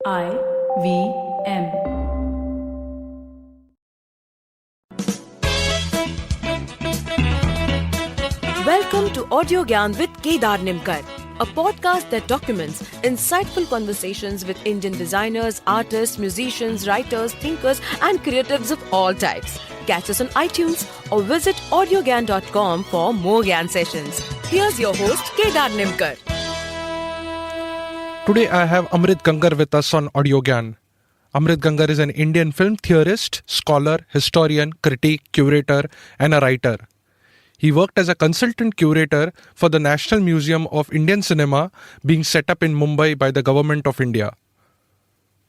IVM. Welcome to Audio Gyan with Kedar Nimkar, a podcast that documents insightful conversations with Indian designers, artists, musicians, writers, thinkers and creatives of all types. Catch us on iTunes or visit audiogyan.com for more Gyan sessions. Here's your host Kedar Nimkar. Today I have Amrit Gangar with us on Audio Gyan. Amrit Gangar is an Indian film theorist, scholar, historian, critic, curator and a writer. He worked as a consultant curator for the National Museum of Indian Cinema being set up in Mumbai by the Government of India.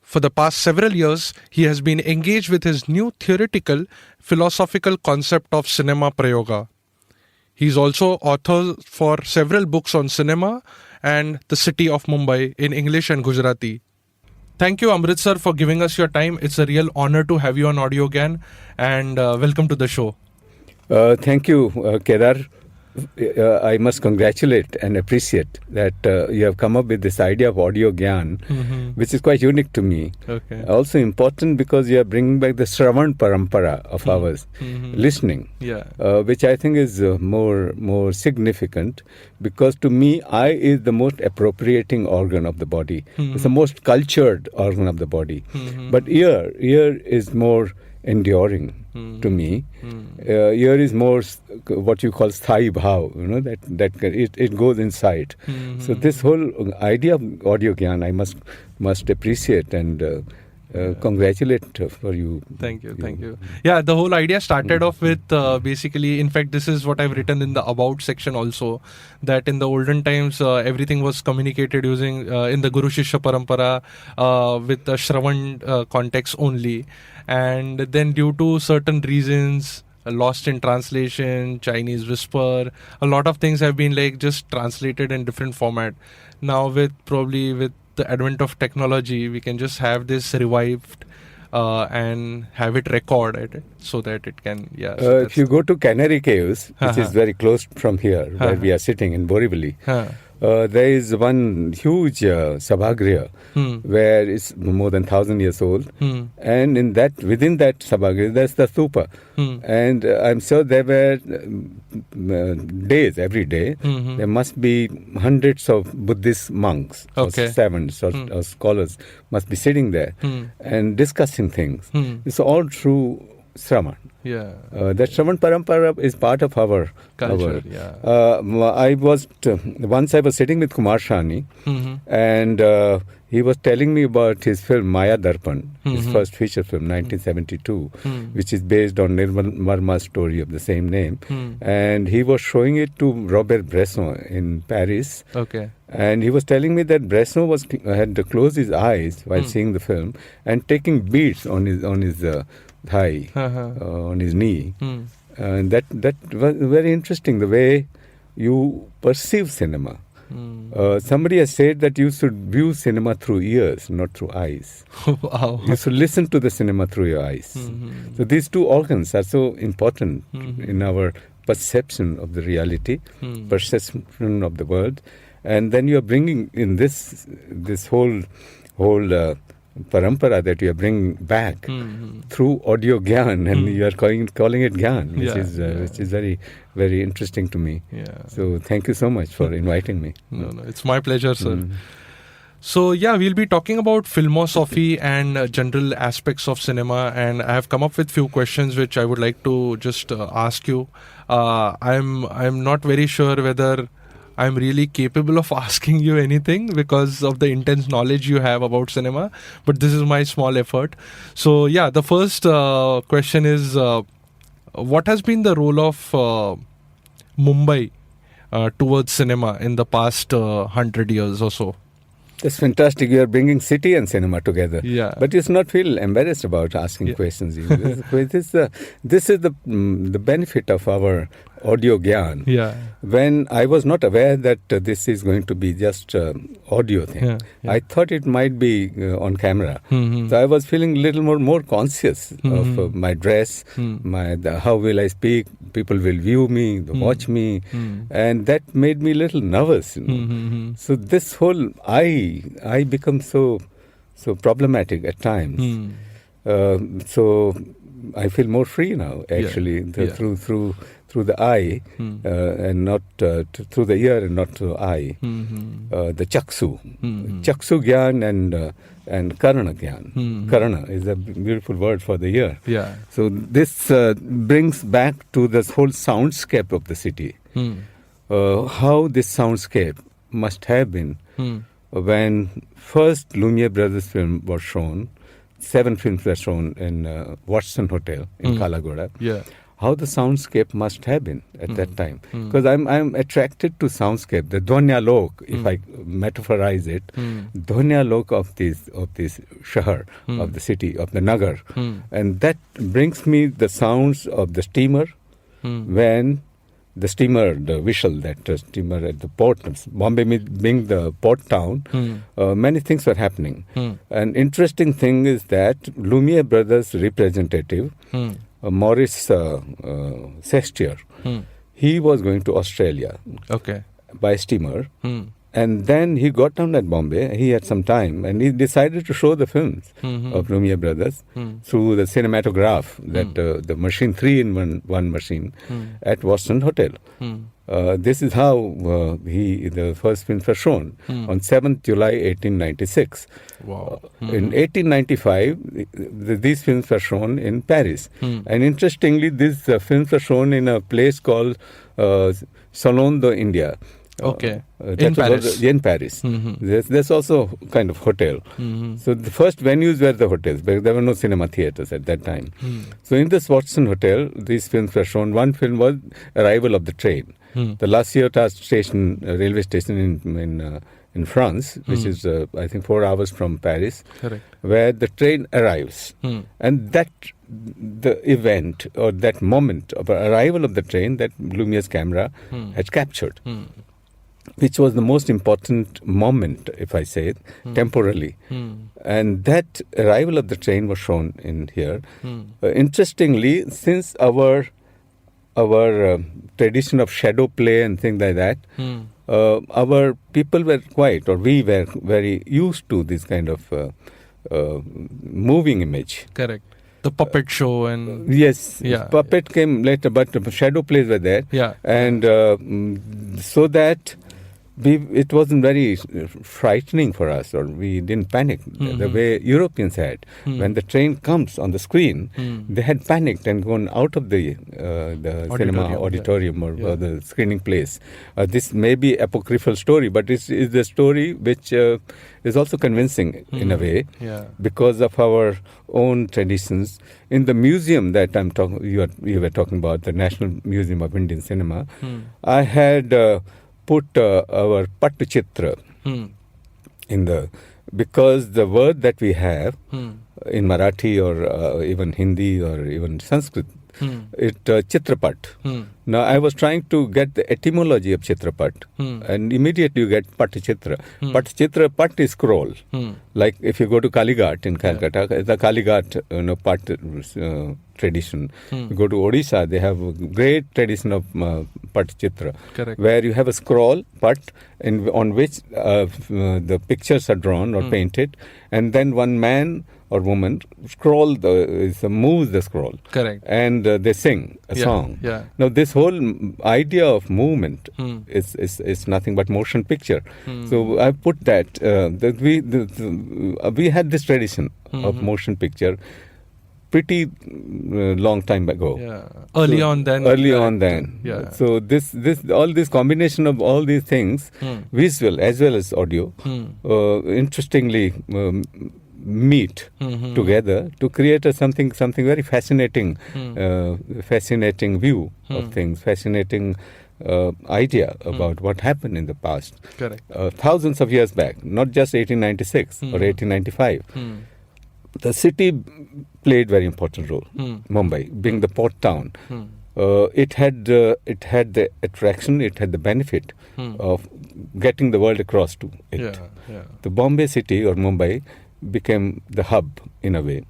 For the past several years, he has been engaged with his new theoretical, philosophical concept of Cinema Prayoga. He is also author for several books on cinema and the city of Mumbai in English and Gujarati. Thank you, Amrit sir, for giving us your time. It's a real honor to have you on Audio Gyan and welcome to the show. Thank you, Kedar. I must congratulate and appreciate that you have come up with this idea of Audio Gyan, which is quite unique to me. Okay. Also important because you are bringing back the Shravan Parampara of ours, listening, which I think is more significant because to me, eye is the most appropriating organ of the body. It's the most cultured organ of the body. But ear is more enduring to me. Ear is more what you call sthai bhav, that it goes inside. So this whole idea of Audio Gyan I must appreciate and congratulate for you. Thank you. Yeah, the whole idea started off with basically, in fact, this is what I've written in the about section also, that in the olden times, everything was communicated using, in the Guru Shishya Parampara, with the Shravan context only. And then due to certain reasons, lost in translation, Chinese whisper, a lot of things have been like just translated in different format. Now with the advent of technology, we can just have this revived and have it recorded so that it can, if you go to Canary Caves, which is very close from here, where we are sitting in Borivali, there is one huge Sabhagriha where it's more than 1,000 years old. And within that Sabhagriha, there's the stupa. And I'm sure there were days, every day, there must be hundreds of Buddhist monks or savants or scholars must be sitting there and discussing things. It's all through Shravan. That Shravan Parampara is part of our culture. Once I was sitting with Kumar Shani, and he was telling me about his film Maya Darpan, his first feature film, 1972, which is based on Nirmal Marma's story of the same name. And he was showing it to Robert Bresson in Paris. And he was telling me that Bresson had to close his eyes while seeing the film and taking beats on his thigh, on his knee. And that was very interesting, the way you perceive cinema. Somebody has said that you should view cinema through ears, not through eyes. Wow. You should listen to the cinema through your eyes. So these two organs are so important in our perception of the reality, perception of the world. And then you are bringing in this whole parampara that you are bringing back through Audio Gyan, and you are calling it Gyan, which is very, very interesting to me. So thank you so much for inviting me. No, it's my pleasure, sir. So we'll be talking about Filmosophy and general aspects of cinema, and I have come up with few questions which I would like to just ask you. I'm not very sure whether I'm really capable of asking you anything because of the intense knowledge you have about cinema, but this is my small effort. So the first question is, what has been the role of Mumbai towards cinema in the past 100 years or so? That's fantastic. You are bringing city and cinema together. But you should not feel embarrassed about asking questions. This is the benefit of our Audio Gyan. When I was not aware that this is going to be just audio thing, I thought it might be on camera. So I was feeling a little more conscious of my dress, how will I speak, people will view me, watch me, and that made me a little nervous. So this whole I become so so problematic at times. So I feel more free now, actually, through the eye and not through the ear and not through the eye. The chaksu gyan and karana gyan. Karana is a beautiful word for the ear. Yeah. So this brings back to this whole soundscape of the city. How this soundscape must have been when first Lumiere Brothers film was shown. 7 films were shown in Watson Hotel in Kalagoda. Yeah. How the soundscape must have been at that time. Because I'm attracted to soundscape, the dhwanya lok, if I metaphorize it, dhwanya lok of this shahar, of the city, of the nagar. And that brings me the sounds of the steamer when the steamer, the whistle, that steamer at the port, Bombay being the port town, many things were happening. An interesting thing is that Lumiere Brothers representative, Maurice Sestier, he was going to Australia by steamer. And then he got down at Bombay. He had some time, and he decided to show the films of Lumiere Brothers through the cinematograph, that the machine, 3-in-1 machine, at Watson Hotel. This is how the first films were shown on 7th July 1896. Wow. In 1895, these films were shown in Paris. And interestingly, these films were shown in a place called Salon d'India. In Paris. In Paris. There's also kind of hotel. So the first venues were the hotels, but there were no cinema theaters at that time. So in this Watson Hotel, these films were shown. One film was Arrival of the Train. The La Ciotat station, railway station in France, which is, I think, 4 hours from Paris, where the train arrives. And that the event or that moment of arrival of the train that Lumiere's camera had captured. Which was the most important moment, if I say it, temporally. And that arrival of the train was shown in here. Interestingly, since our tradition of shadow play and things like that, our people were quite, or we were very used to this kind of moving image. Correct. The puppet show and... Yes, puppet came later, but shadow plays were there. Yeah. And so that... it wasn't very frightening for us, or we didn't panic the way Europeans had. When the train comes on the screen, they had panicked and gone out of the cinema auditorium or the screening place. This may be apocryphal story, but it's the story which is also convincing in a way, because of our own traditions. In the museum that you were talking about, the National Museum of Indian Cinema, I had... put our Pattu Chitra in because the word that we have in Marathi or even Hindi or even Sanskrit, it Chitrapat. Now I was trying to get the etymology of Chitrapat, and immediately you get Patchitra. Patchitra, Pat is scroll. Like if you go to Kalighat in Calcutta, the Kalighat Pat tradition. You go to Odisha, they have a great tradition of Patchitra, where you have a scroll, Pat, on which the pictures are drawn or painted, and then one man or woman moves the scroll. Correct. And they sing a song. Now this whole idea of movement is nothing but motion picture. So I put that, we had this tradition of motion picture pretty long time ago. Early on then. So all this combination of all these things, visual as well as audio, interestingly meet together to create something very fascinating, fascinating view of things, fascinating idea about what happened in the past. Correct. Thousands of years back, not just 1896 or 1895. The city played very important role. Mumbai, being the port town, it had the attraction, it had the benefit of getting the world across to it. The Bombay city or Mumbai became the hub in a way.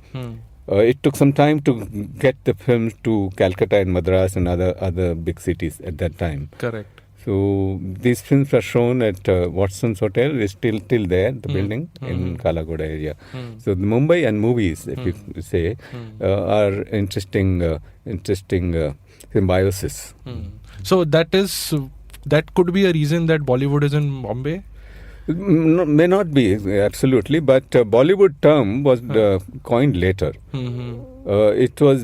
It took some time to get the films to Calcutta and Madras and other big cities at that time. Correct. So these films are shown at Watson's Hotel. It's still till there, the building in Kalagoda area. So the Mumbai and movies, if you say, are interesting symbiosis. So that could be a reason that Bollywood is in Bombay. No, may not be absolutely, but Bollywood term was coined later. It was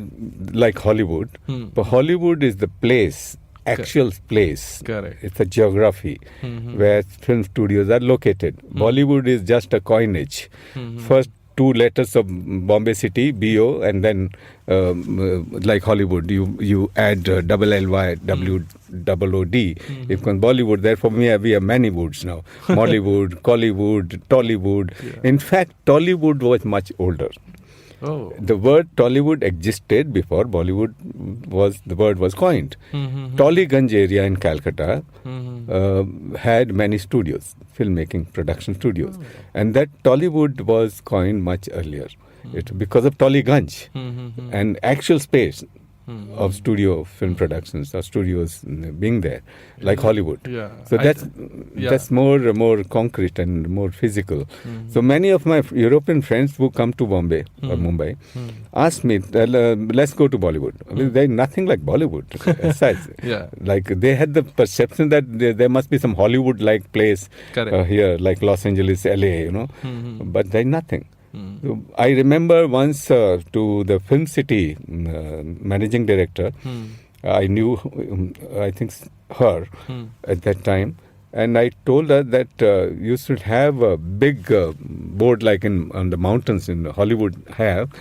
like Hollywood, but Hollywood is the place, actual place. Correct. It's a geography where film studios are located. Bollywood is just a coinage. First two letters of Bombay City, BO, and then like Hollywood, you add double LY, double OD. If Bollywood, therefore we have many woods now. Mollywood, Collywood, Tollywood. Yeah. In fact, Tollywood was much older. Oh. The word Tollywood existed before Bollywood the word was coined. Tollygunj area in Calcutta had many studios, filmmaking production studios, and that Tollywood was coined much earlier. Because of Tollygunj and actual space of studio film productions or studios being there, like Hollywood. Yeah. So that's more concrete and more physical. So many of my European friends who come to Bombay or Mumbai ask me, let's go to Bollywood. I mean, there's nothing like Bollywood. Yeah. Like they had the perception that there must be some Hollywood-like place here, like Los Angeles, LA, but there's nothing. So I remember once to the Film City managing director, I knew, I think, her at that time, and I told her that you should have a big board like on the mountains in Hollywood have,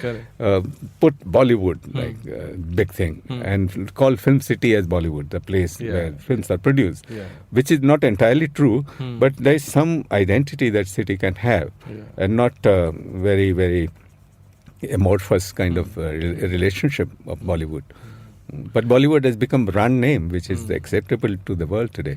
put Bollywood like big thing, and call Film City as Bollywood, the place where films are produced, which is not entirely true, but there is some identity that city can have, and not very, very amorphous kind of relationship of Bollywood. But Bollywood has become brand name, which is acceptable to the world today.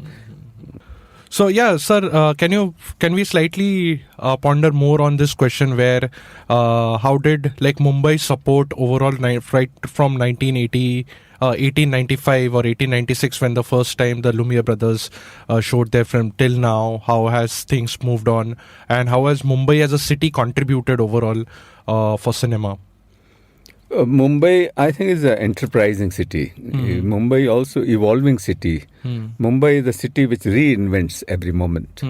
So yeah, sir, can we slightly ponder more on this question where how did like Mumbai support overall right from 1895 or 1896 when the first time the Lumiere brothers showed their film till now? How has things moved on, and how has Mumbai as a city contributed overall for cinema? Mumbai, I think, is an enterprising city. Mumbai also evolving city. Mumbai is a city which reinvents every moment.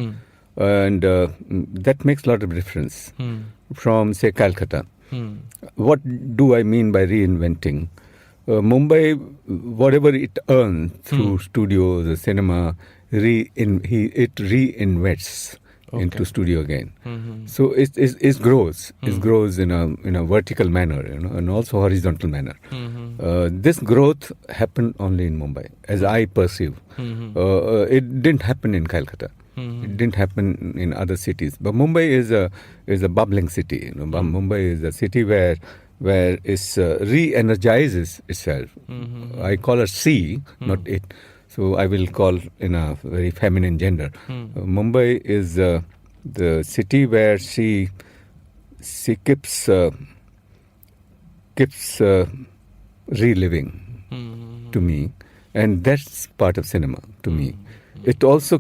And that makes a lot of difference from, say, Calcutta. What do I mean by reinventing? Mumbai, whatever it earns through studios, the cinema, it reinvests into studio again. So it grows. It grows in a vertical manner, and also horizontal manner. This growth happened only in Mumbai, as I perceive. It didn't happen in Calcutta. It didn't happen in other cities. But Mumbai is a bubbling city. Mumbai is a city where it re-energizes itself. I call her sea, not it. So I will call in a very feminine gender. Mumbai is the city where she keeps reliving to me, and that's part of cinema to me. It also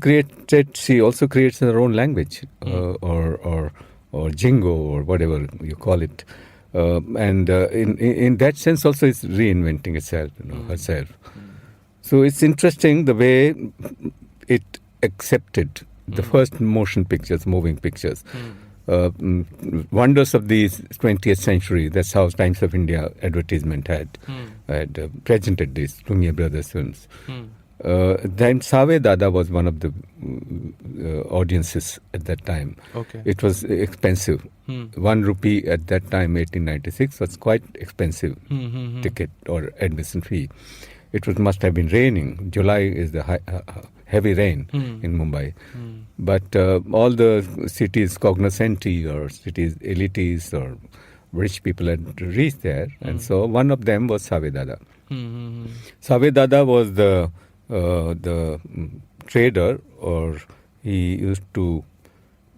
she also creates her own language or jingo or whatever you call it, and in that sense also it's reinventing itself, herself. So it's interesting the way it accepted the first motion pictures, moving pictures. Wonders of the 20th century, that's how Times of India advertisement had presented these Lumiere brothers films. Then Save Dada was one of the audiences at that time. It was expensive. 1 rupee at that time, 1896, was quite expensive ticket or admission fee. It must have been raining. July is the heavy rain in Mumbai. But all the cities cognoscenti or cities elites or rich people had reached there. And so one of them was Save Dada. Save Dada was the trader, or he used to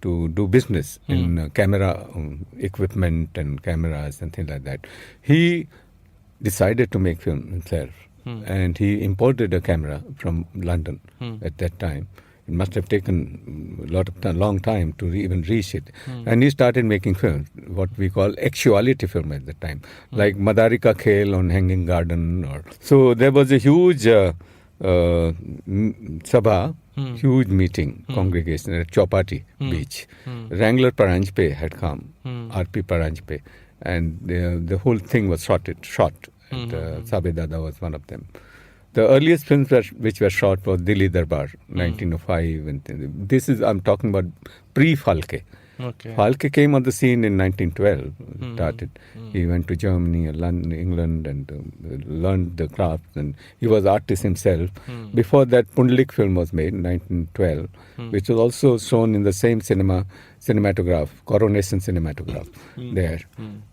do business in camera equipment and cameras and things like that. He decided to make film himself. and he imported a camera from London at that time. It must have taken long time to even reach it. And he started making films, what we call actuality film at the time, like Madarika Khel on Hanging Garden. So there was a huge sabha, huge meeting, congregation at Chowpatty Beach. Wrangler Paranjpe had come, R.P. Paranjpe, and the whole thing was shot. And Sabe Dada was one of them. The earliest films which were shot was Dilli Darbar, 1905. And this is, I'm talking about pre-Falke. Okay. Falke came on the scene in 1912, started. He went to Germany and London, England, and learned the craft, and he was artist himself. Before that, Pundlik film was made in 1912, which was also shown in the same cinematograph, Coronation Cinematograph, there.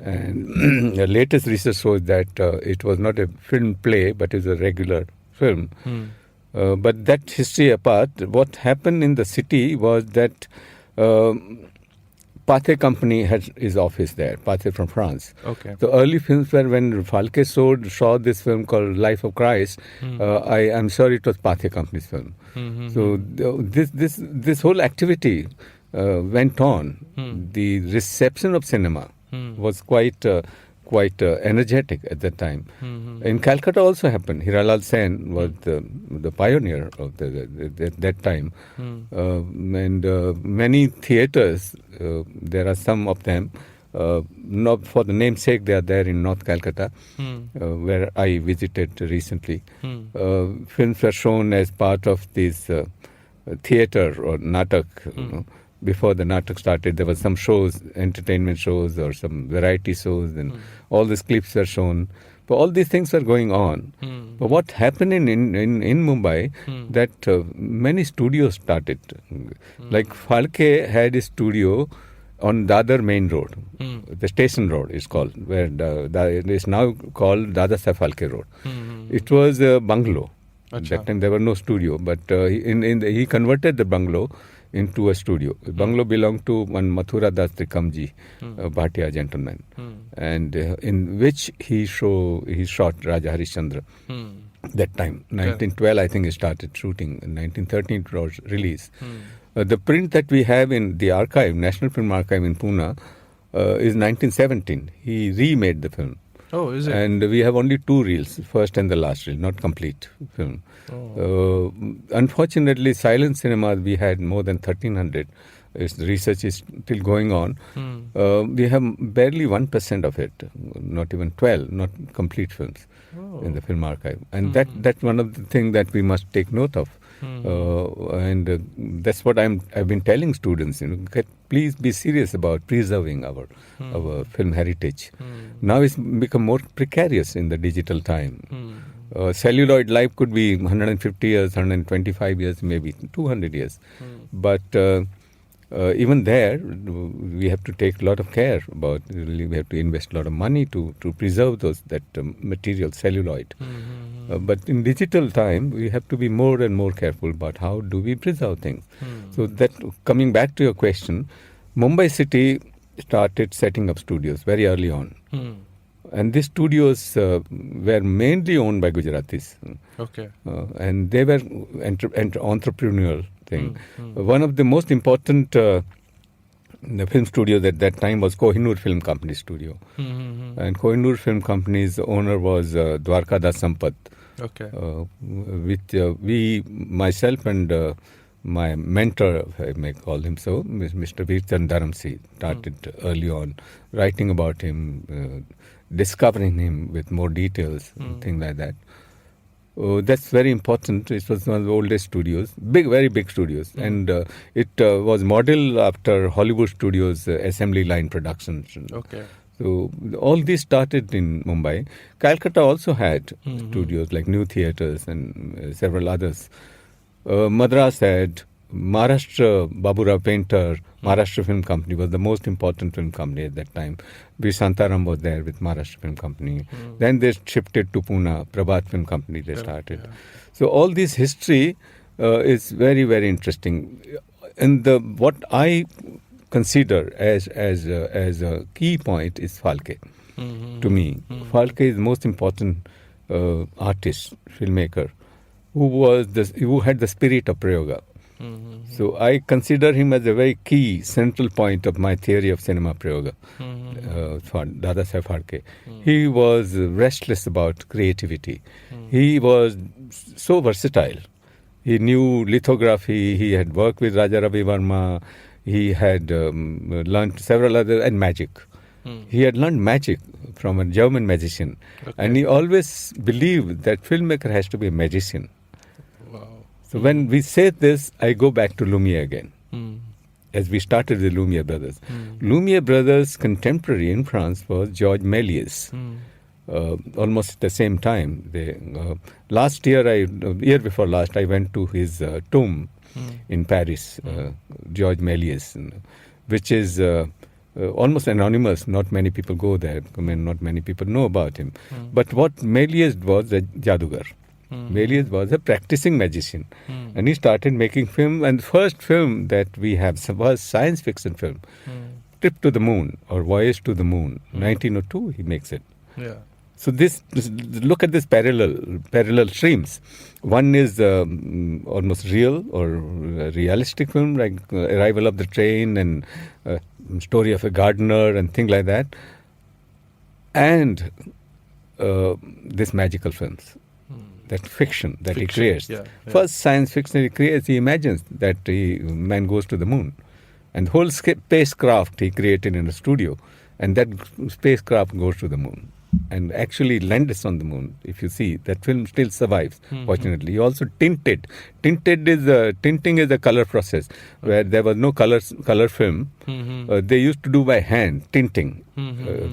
And the latest research shows that it was not a film play, but it was a regular film. But that history apart, what happened in the city was that Pathé Company had his office there, Pathé from France. Okay. The early films were when Falke saw this film called Life of Christ. I am sure it was Pathé Company's film. So this whole activity went on. The reception of cinema was quite energetic at that time. In Calcutta also happened. Hiralal Sen was the pioneer of that time. And many theatres, there are some of them, not for the namesake, they are there in North Calcutta, where I visited recently. Films were shown as part of this theatre or natak. Before the natak started, there were some shows, entertainment shows or some variety shows, and all these clips were shown. But all these things were going on. But what happened in Mumbai, that many studios started. Like Falke had a studio on Dadar Main Road, the station road is called, where it is now called Dada Saheb Falke Road. It was a bungalow. At that time there was no studio, but he converted the bungalow into a studio. The bungalow belonged to one Mathura Das Trikamji, a Bhatia gentleman, and in which he shot Raja Harishchandra. That time, 1912, I think he started shooting. In 1913, it was released. The print that we have in the archive, National Film Archive in Pune, is 1917. He remade the film. Oh, is it? And we have only 2 reels, first and the last reel, not complete film. Unfortunately, silent cinema, we had more than 1,300. Research is still going on. We have barely 1% of it, not even 12, not complete films in the film archive. And that's one of the things that we must take note of. And that's what I've been telling students, please be serious about preserving our film heritage. Now it's become more precarious in the digital time. Celluloid life could be 150 years, 125 years, maybe 200 years. But even there, we have to take a lot of care about. We have to invest a lot of money to preserve that material, celluloid. But in digital time, we have to be more and more careful about how do we preserve things. So that, coming back to your question, Mumbai city started setting up studios very early on. And these studios were mainly owned by Gujaratis. Okay. And they were entrepreneurial thing. One of the most important the film studios at that time was Kohinoor Film Company studio. And Kohinoor Film Company's owner was Dwarka Das Sampath. Okay. With myself and my mentor, if I may call him so, Mr. Veerchand Dharamsi, started early on writing about him, discovering him with more details, things like that. That's very important. It was one of the oldest studios, very big studios. And it was modeled after Hollywood studios' assembly line productions. Okay. So all this started in Mumbai. Calcutta also had studios like New Theatres and several others. Madras had Maharashtra, Baburao Painter, Maharashtra Film Company was the most important film company at that time. V. Shantaram was there with Maharashtra Film Company. Then they shifted to Pune, Prabhat Film Company they started. Yeah. So all this history is very, very interesting. And what I consider as a key point is Falke. To me, Falke is most important artist, filmmaker, who had the spirit of Prayoga. So I consider him as a very key central point of my theory of Cinema Prayoga, for Dada Saib Phalke. He was restless about creativity. He was so versatile. He knew lithography. He had worked with Raja Ravi Verma. He had learned several other, and magic. He had learned magic from a German magician. Okay. And he always believed that filmmaker has to be a magician. Wow. So when we say this, I go back to Lumiere again. As we started with Lumiere brothers. Lumiere brothers' contemporary in France was Georges Méliès. Almost at the same time. Year before last, I went to his tomb in Paris, Georges Méliès, which is almost anonymous. Not many people go there. I mean, not many people know about him. But what Méliès was a jadugar. Méliès was a practicing magician. And he started making film. And the first film that we have was science fiction film. Trip to the Moon or Voyage to the Moon. 1902 he makes it. Yeah. So look at this parallel streams. One is almost real or realistic film, like Arrival of the Train and Story of a Gardener and things like that. And these magical films, that fiction that he creates. Yeah. First science fiction he creates, he imagines that man goes to the moon. And the whole spacecraft he created in a studio. And that spacecraft goes to the moon. And actually lands on the moon. If you see, that film still survives, fortunately. He also tinted. Tinting is a color process where there was no color film. They used to do by hand, tinting,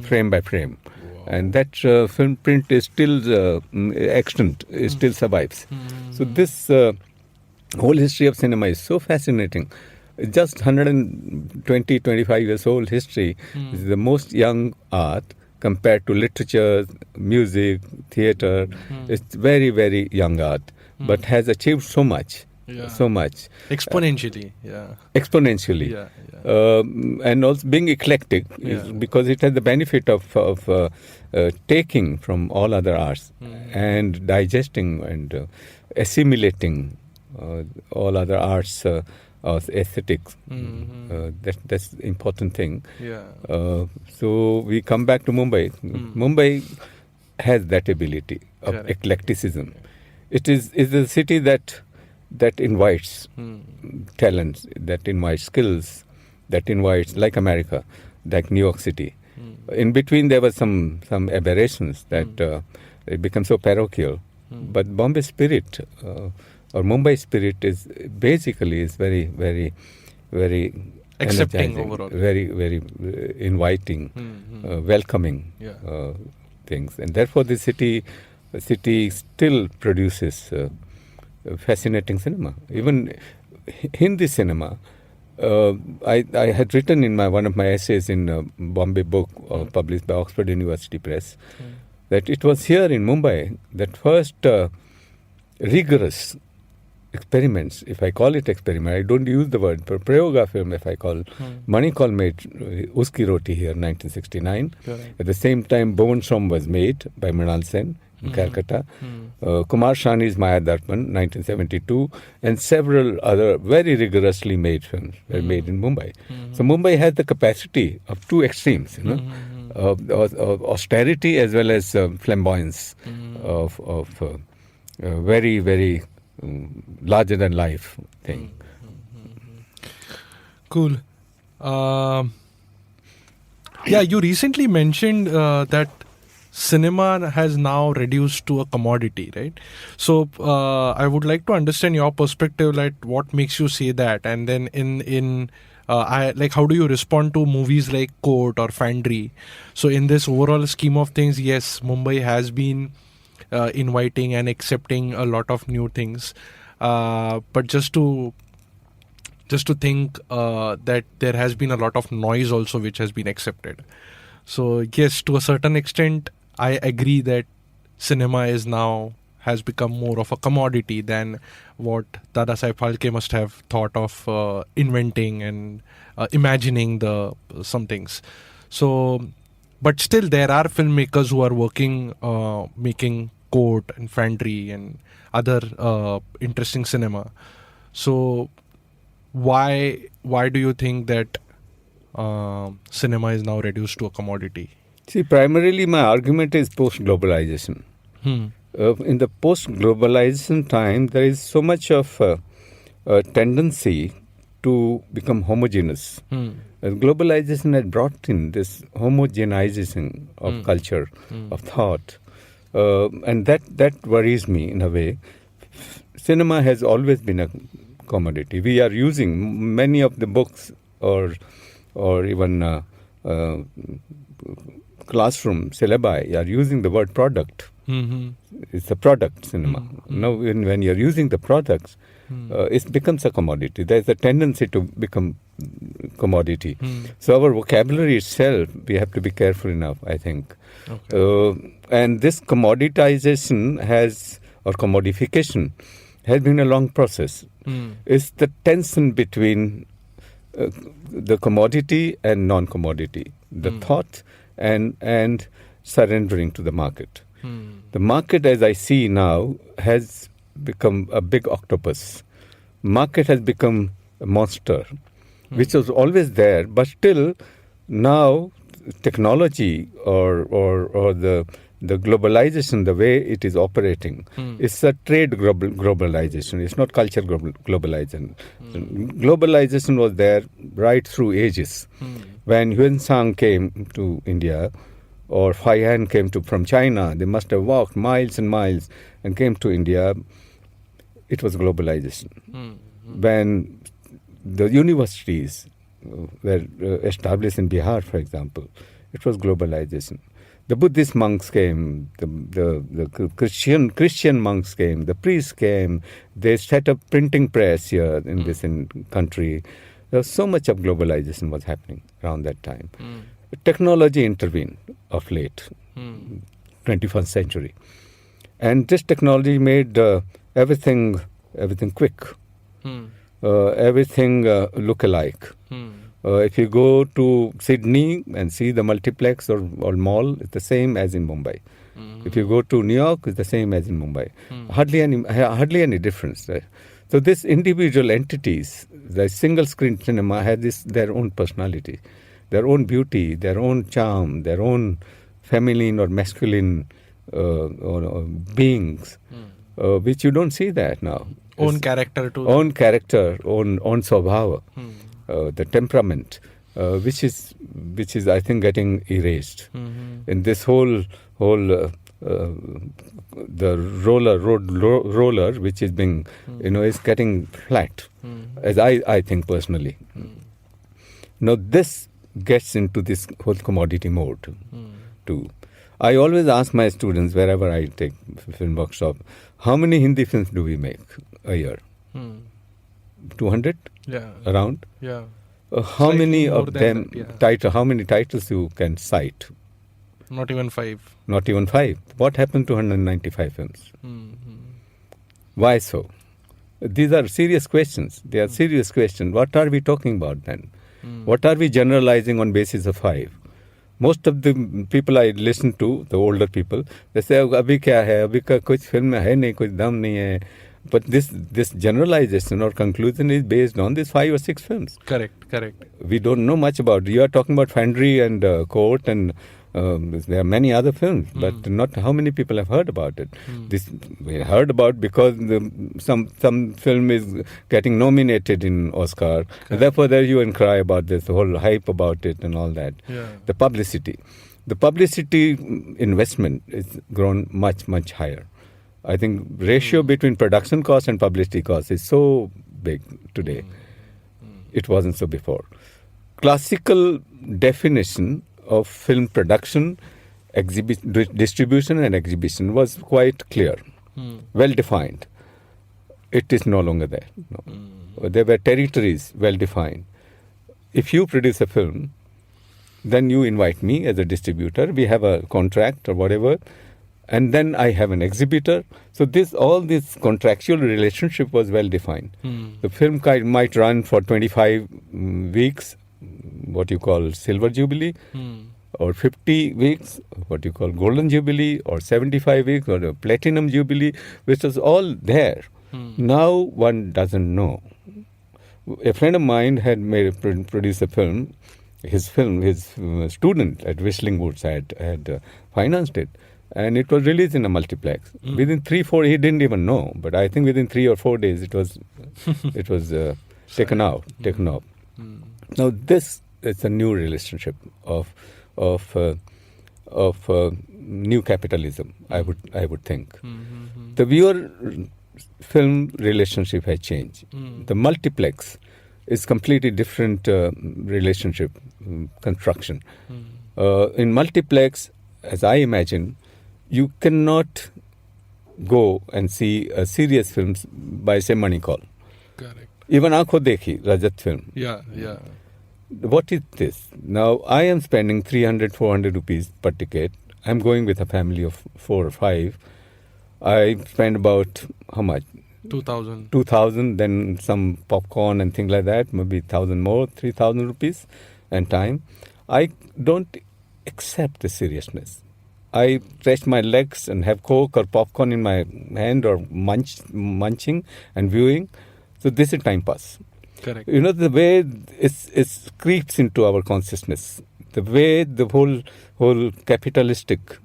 frame by frame. Wow. And that film print is still extant, it still survives. So this whole history of cinema is so fascinating. Just 120, 25 years old history is the most young art compared to literature, music, theatre. It's very, very young art, but has achieved so much. Yeah. So much. Exponentially, yeah. Exponentially. Yeah. And also being eclectic, because it has the benefit of taking from all other arts and digesting and assimilating all other arts of aesthetics. That's the important thing. Yeah. So we come back to Mumbai. Mumbai has that ability of eclecticism. It is a city that invites talents, that invites skills, that invites, like America, like New York City. In between there were some aberrations that it becomes so parochial. But Bombay spirit or Mumbai spirit is basically very, very, very accepting overall, very, very inviting, welcoming things, and therefore the city still produces fascinating cinema. Even Hindi cinema. I had written in one of my essays in Bombay book published by Oxford University Press that it was here in Mumbai that first rigorous experiments, if I call it experiment, I don't use the word, but Prayoga film, if I call, Manikal made Uski Roti here in 1969. At the same time, Bhuvan was made by Mrinal Sen in Calcutta. Kumar Shani's Maya Darpan, 1972, and several other very rigorously made films were made in Mumbai. So Mumbai has the capacity of two extremes, of austerity as well as flamboyance, of very, very larger than life thing. Cool. You recently mentioned that cinema has now reduced to a commodity, right? So I would like to understand your perspective, like what makes you say that, and then how do you respond to movies like Court or Fandry? So in this overall scheme of things, yes, Mumbai has been inviting and accepting a lot of new things, but just to think that there has been a lot of noise also which has been accepted. So yes, to a certain extent I agree that cinema has become more of a commodity than what Dada Saib Phalke must have thought of inventing and imagining some things. So but still there are filmmakers who are working, making Court and Fandry and other interesting cinema. So why do you think that cinema is now reduced to a commodity? See, primarily my argument is post-globalization. In the post-globalization time, there is so much of a tendency to become homogeneous. Globalization has brought in this homogenization of culture, of thought, and that worries me in a way. Cinema has always been a commodity. We are using many of the books or even classroom syllabi are using the word product. It's a product cinema. Now, when you're using the products, it becomes a commodity. There's a tendency to become commodity. So our vocabulary itself, we have to be careful enough, I think. Okay. And this commoditization or commodification has been a long process. It's the tension between the commodity and non-commodity, the thought and surrendering to the market. The market, as I see now, has become a big octopus. Market has become a monster, which was always there, but still now technology or the globalization, the way it is operating, is a trade globalization. It's not culture globalization. Globalization was there right through ages. When Yuan Sang came to India, or Faihan came from China, they must have walked miles and miles and came to India. It was globalization. When the universities were established in Bihar, for example, it was globalization. The Buddhist monks came, the Christian monks came, the priests came. They set up printing press here in this country. There was so much of globalization was happening around that time. Technology intervened of late, 21st century. And this technology made everything quick, everything look alike. If you go to Sydney and see the multiplex or mall, it's the same as in Mumbai. If you go to New York, it's the same as in Mumbai. Hardly any difference. Right? So these individual entities, the single screen cinema, had their own personality, their own beauty, their own charm, their own feminine or masculine or beings, which you don't see that now. Own character too. Own character, own swabhava, the temperament, which is I think getting erased. In this whole the roller which is being is getting flat, as I think personally. Now this gets into this whole commodity mode too. I always ask my students wherever I take film workshop, how many Hindi films do we make a year? 200? Yeah. Around? Yeah. How many of them how many titles you can cite? Not even 5. Not even 5. What happened to 195 films? Why so? These are serious questions. They are serious questions. What are we talking about then? What are we generalizing on basis of 5? Most of the people I listen to, the older people, they say, "Abhi kya hai? Abhi ka kuch film mein hai nahi, kuch dam nahi hai." But this generalization or conclusion is based on these 5 or 6 films. Correct. We don't know much about. You are talking about Fandry and Court, and there are many other films, but not how many people have heard about it. This we heard about because some film is getting nominated in Oscar. And therefore, there you inquire about this, the whole hype about it and all that. Yeah. The publicity investment is grown much higher. I think ratio between production cost and publicity cost is so big today. It wasn't so before. Classical definition of film production, distribution and exhibition was quite clear, well defined. It is no longer there. No. There were territories well defined. If you produce a film, then you invite me as a distributor. We have a contract or whatever. And then I have an exhibitor. So all this contractual relationship was well defined. The film might run for 25 weeks, what you call Silver Jubilee, or 50 weeks, what you call Golden Jubilee, or 75 weeks, or the Platinum Jubilee, which was all there. Now one doesn't know. A friend of mine had produced a film. His student at Whistling Woods had financed it, and it was released in a multiplex. Within 3-4, he didn't even know, but I think within 3 or 4 days it was taken off. Now this is a new relationship of new capitalism. I would think the viewer film relationship has changed. The multiplex is completely different relationship construction. In multiplex, as I imagine, you cannot go and see serious films by say Manikal. Correct. Even Aankho Dekhi, Rajat film. Yeah. What is this? Now, I am spending 300-400 rupees per ticket. I'm going with a family of 4 or 5. I spend about, how much? 2,000, then some popcorn and things like that, maybe 1,000 more, 3,000 rupees and time. I don't accept the seriousness. I stretch my legs and have Coke or popcorn in my hand or munching and viewing. So this is time pass. Correct. You know, the way it creeps into our consciousness, the way the whole capitalistic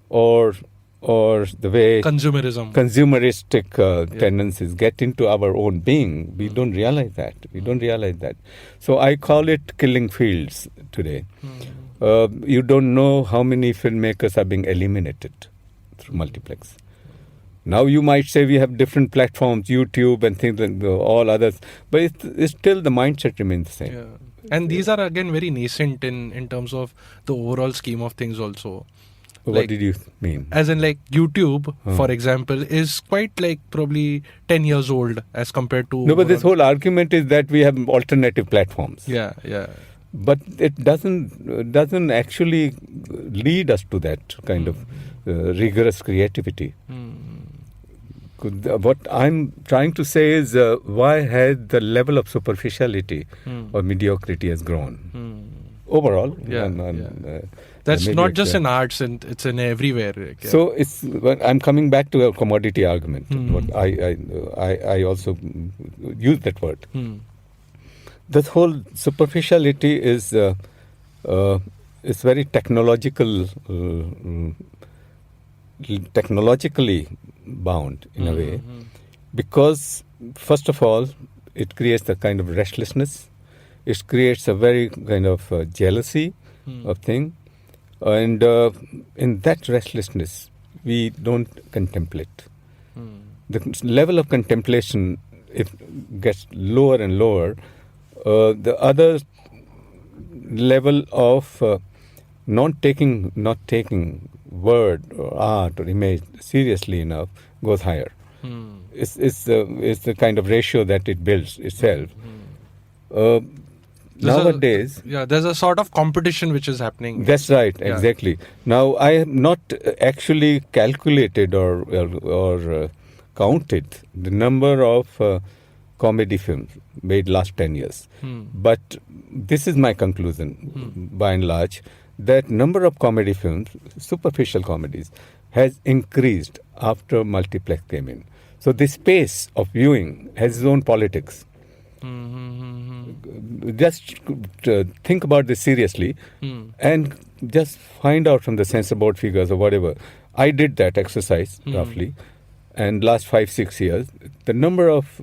or the way consumeristic tendencies get into our own being, we don't realize that. So I call it killing fields today. You don't know how many filmmakers are being eliminated through multiplex. Now you might say we have different platforms, YouTube and things like all others, but it's still the mindset remains the same. Yeah. And these are again very nascent in terms of the overall scheme of things also. What did you mean? As in like YouTube, for example, is quite like probably 10 years old as compared to... No, but this whole argument is that we have alternative platforms. Yeah. But it doesn't actually lead us to that kind of rigorous creativity. What I'm trying to say is why has the level of superficiality or mediocrity has grown overall? That's not just in arts, and it's in everywhere. Okay. So I'm coming back to a commodity argument. What I also use that word. This whole superficiality is very technologically bound in a way, because first of all it creates a kind of restlessness. It creates a very kind of jealousy of thing, and in that restlessness we don't contemplate. The level of contemplation, if gets lower and lower, the other level of not taking word or art or image seriously enough goes higher. It's the kind of ratio that it builds itself. Nowadays, there's a sort of competition which is happening. That's right, exactly. Now, I have not actually calculated or counted the number of comedy films made last 10 years. But this is my conclusion, by and large, that number of comedy films, superficial comedies, has increased after multiplex came in. So the space of viewing has its own politics. Just think about this seriously and just find out from the censor board figures or whatever. I did that exercise roughly, and last 5-6 years, the number of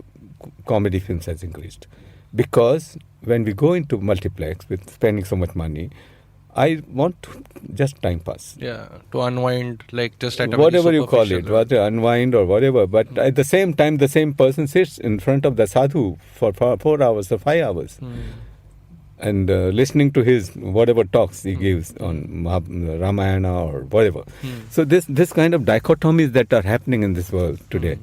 comedy films has increased. Because when we go into multiplex with spending so much money, I want to just time pass. Yeah, to unwind, like just at a whatever you call it, whether unwind or whatever. But at the same time, the same person sits in front of the sadhu for 4 hours or 5 hours, and listening to his whatever talks he gives on Ramayana or whatever. So this kind of dichotomies that are happening in this world today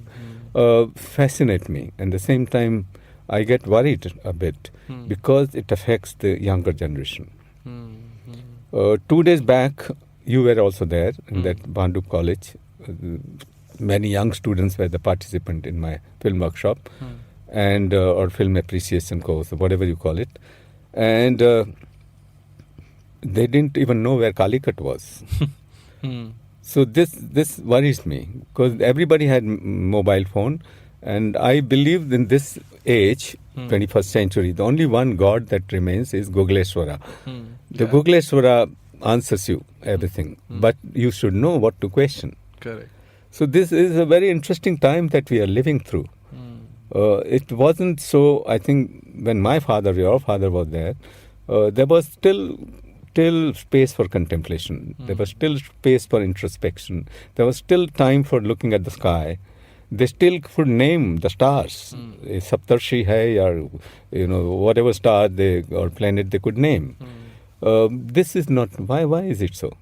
fascinate me. And at the same time, I get worried a bit because it affects the younger generation. 2 days back, you were also there in that Banduk College. Many young students were the participant in my film workshop and or film appreciation course, or whatever you call it. And they didn't even know where Calicut was. So this worries me, because everybody had mobile phone, and I believe in this age, 21st century, the only one God that remains is Googleswara. The Googleswara answers you everything, but you should know what to question. Correct. So this is a very interesting time that we are living through. It wasn't so, I think, when my father, your father was there was still space for contemplation. There was still space for introspection. There was still time for looking at the sky. They still could name the stars. Saptarshi hai, or whatever star or planet they could name. This is not. Why is it so?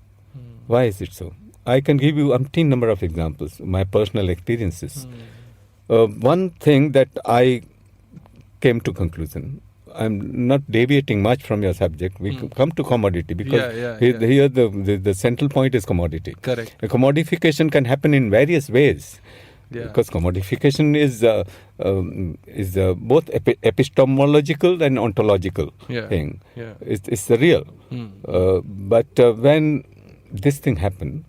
Why is it so? I can give you umpteen number of examples, my personal experiences. One thing that I came to conclusion, I'm not deviating much from your subject. We come to commodity, because here the central point is commodity. Correct. A commodification can happen in various ways. Because commodification is both epistemological and ontological thing. It's the real. But when this thing happened,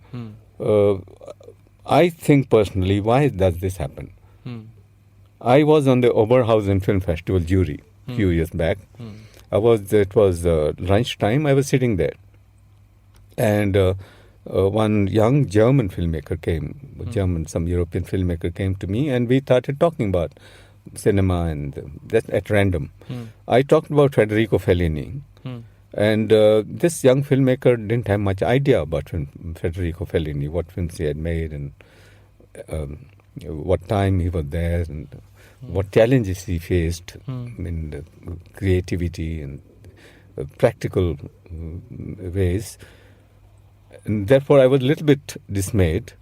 I think personally, why does this happen? I was on the Oberhausen Film Festival jury a few years back. It was lunchtime. I was sitting there, and one young German filmmaker came, some European filmmaker came to me, and we started talking about cinema, and that at random. I talked about Federico Fellini, and this young filmmaker didn't have much idea about Federico Fellini, what films he had made, and what time he was there, and what challenges he faced in the creativity and practical ways. And therefore, I was a little bit dismayed.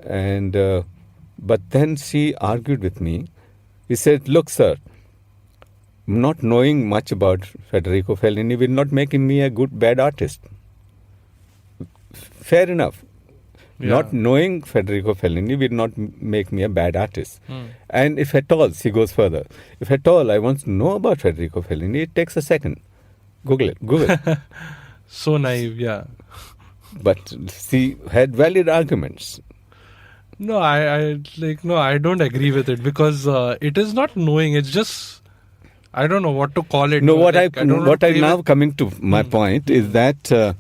And but then she argued with me. He said, "Look, sir, not knowing much about Federico Fellini will not make me a bad artist." Fair enough. Not knowing Federico Fellini will not make me a bad artist. And if at all, she goes further, if at all I want to know about Federico Fellini, it takes a second. Google it. So naive, yeah. But she had valid arguments. No, I don't agree with it, because it is not knowing. It's just, I don't know what to call it. No, what I now coming to my point is that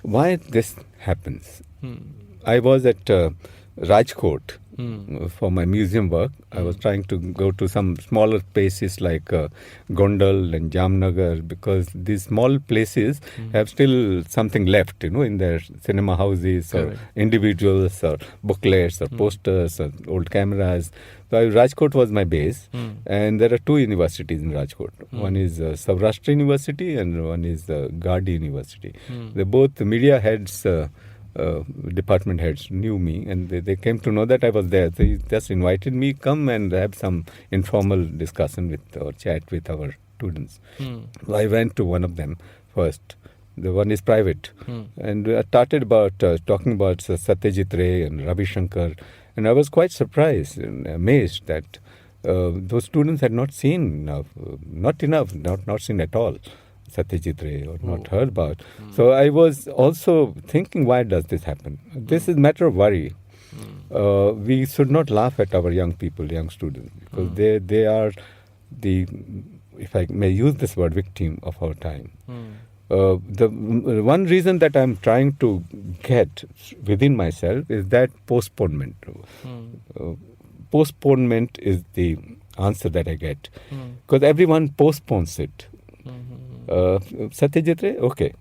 why this happens. I was at Rajkot for my museum work. I was trying to go to some smaller places like Gondal and Jamnagar, because these small places have still something left, in their cinema houses or individuals or booklets or posters or old cameras. So Rajkot was my base, and there are two universities in Rajkot. One is Saurashtra University and one is Gardi University. They're both media heads. Department heads knew me, and they came to know that I was there. They just invited me, come and have some informal discussion with or chat with our students. I went to one of them first. The one is private, and I started talking about Satyajit Ray and Ravi Shankar, and I was quite surprised and amazed that those students had not seen not seen at all Satyajit Ray, or not heard about. So I was also thinking, why does this happen? This is a matter of worry. We should not laugh at our young people, young students, because they are the, if I may use this word, victim of our time. The one reason that I'm trying to get within myself is that postponement. Postponement is the answer that I get, because everyone postpones it. Satyajit Ray, okay,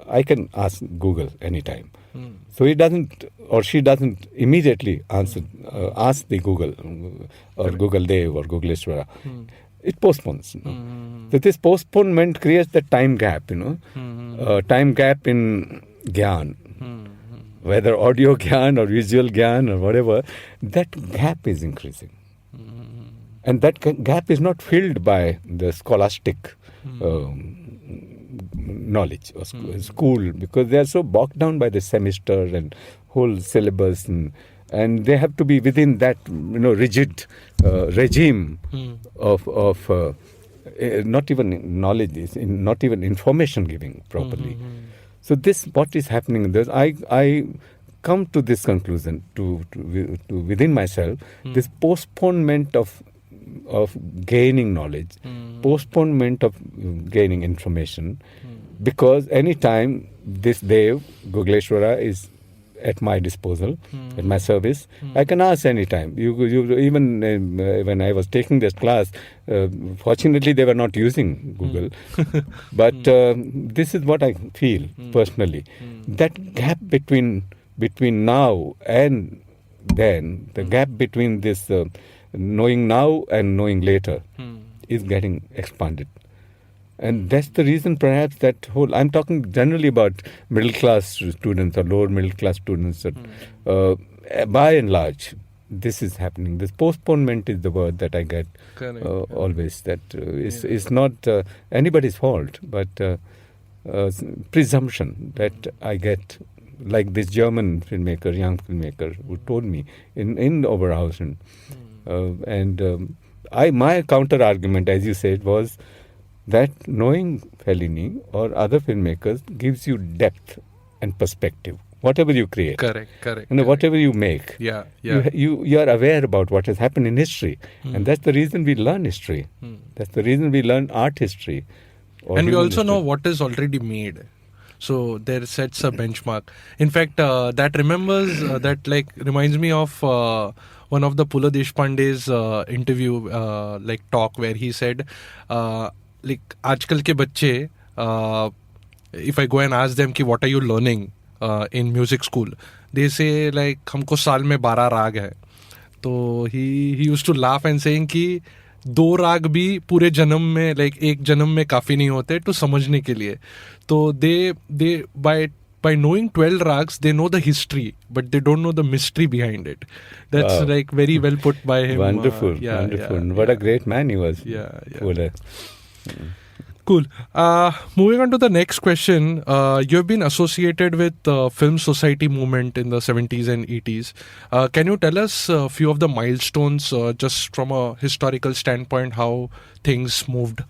I can ask Google anytime. So he doesn't, or she doesn't immediately answer, ask the Google or Google Dev or Googleswara. It postpones. So this postponement creates the time gap, time gap in Gyan. Whether audio Gyan or visual Gyan or whatever, that gap is increasing. And that gap is not filled by the scholastic knowledge or school, because they are so bogged down by the semester and whole syllabus, and they have to be within that rigid regime of not even knowledge, not even information giving properly. So this, what is happening? I come to this conclusion to within myself. This postponement of gaining knowledge, postponement of gaining information, because any time this Dev Googleshwara is at my disposal, at my service, I can ask any time. You even when I was taking this class, fortunately they were not using Google, but this is what I feel personally. That gap between now and then, the gap between this knowing now and knowing later is getting expanded. And that's the reason perhaps that whole, I'm talking generally about middle class students or lower middle class students, by and large, this is happening. This postponement is the word that I get always. That is not anybody's fault, but presumption that I get, like this German filmmaker, young filmmaker, who told me in Oberhausen. My counter argument, as you said, was that knowing Fellini or other filmmakers gives you depth and perspective. Whatever you create, correct. Whatever you make, you are aware about what has happened in history, and that's the reason we learn history. That's the reason we learn art history, and we also know what is already made. So there sets a benchmark. In fact, that reminds me of one of the Pula Deshpande's interview, talk, where he said, आजकल के बच्चे, if I go and ask them कि what are you learning in music school, they say हमको साल में 12 राग है. तो he used to laugh and saying कि 2 राग भी पूरे जन्म में, एक जन्म में काफी नहीं होते तो समझने के लिए. तो they by knowing 12 rags, they know the history, but they don't know the mystery behind it. That's very well put by him. Wonderful. What a great man he was. Cool. Moving on to the next question. You have been associated with Film Society movement in the 70s and 80s. Can you tell us a few of the milestones, just from a historical standpoint, how things moved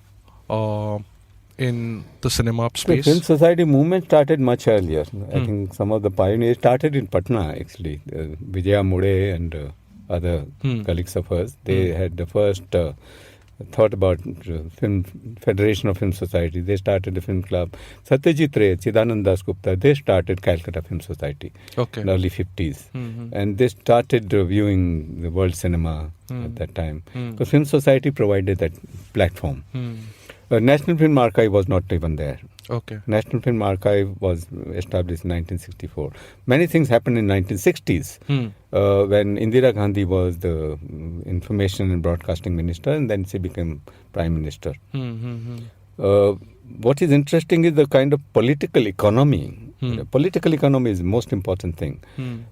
in the cinema space? The Film Society movement started much earlier. I think some of the pioneers started in Patna, actually. Vijaya Mode and other colleagues of hers. They had the first thought about Film Federation of Film Society. They started the film club. Satyajit Ray, Chidanand Das Gupta, they started Calcutta Film Society in the early 50s. And they started viewing the world cinema at that time. Because Film Society provided that platform. National Film Archive was not even there. National Film Archive was established in 1964. Many things happened in 1960s when Indira Gandhi was the Information and Broadcasting Minister, and then she became Prime Minister. What is interesting is the kind of political economy. Political economy is the most important thing.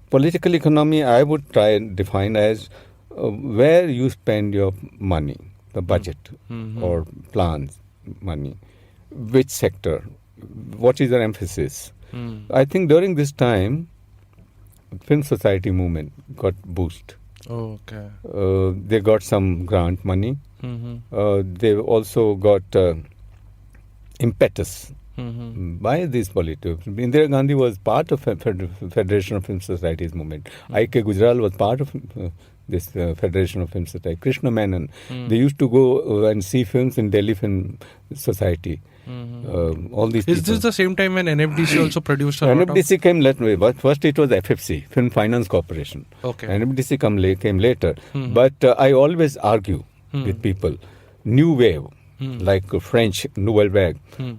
Political economy, I would try and define as where you spend your money, the budget or plans, money. Which sector? What is their emphasis? I think during this time, Film Society movement got boost. They got some grant money. They also got impetus by these politics. Indira Gandhi was part of Federation of Film Societies movement. I.K. Gujral was part of this Federation of Film Society. Krishna Menon. They used to go and see films in Delhi Film Society. All these Is this the same time when NFDC also produced NFDC came later, but first it was FFC, Film Finance Corporation. NFDC came later. But I always argue with people, new wave, like French Nouvelle Vague,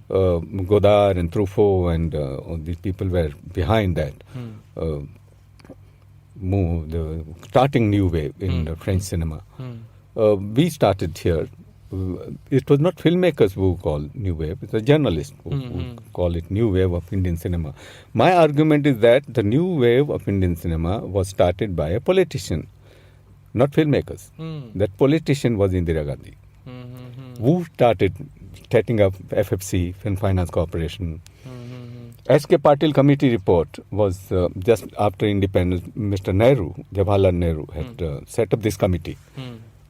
Godard and Truffaut and all these people were behind that. The starting new wave in the French cinema. We started here. It was not filmmakers who called new wave, it was journalists who call it new wave of Indian cinema. My argument is that the new wave of Indian cinema was started by a politician, not filmmakers. That politician was Indira Gandhi, who started setting up FFC, Film Finance Corporation. S.K. Patil committee report was just after independence. Mr. Nehru, Jawaharlal Nehru, had set up this committee.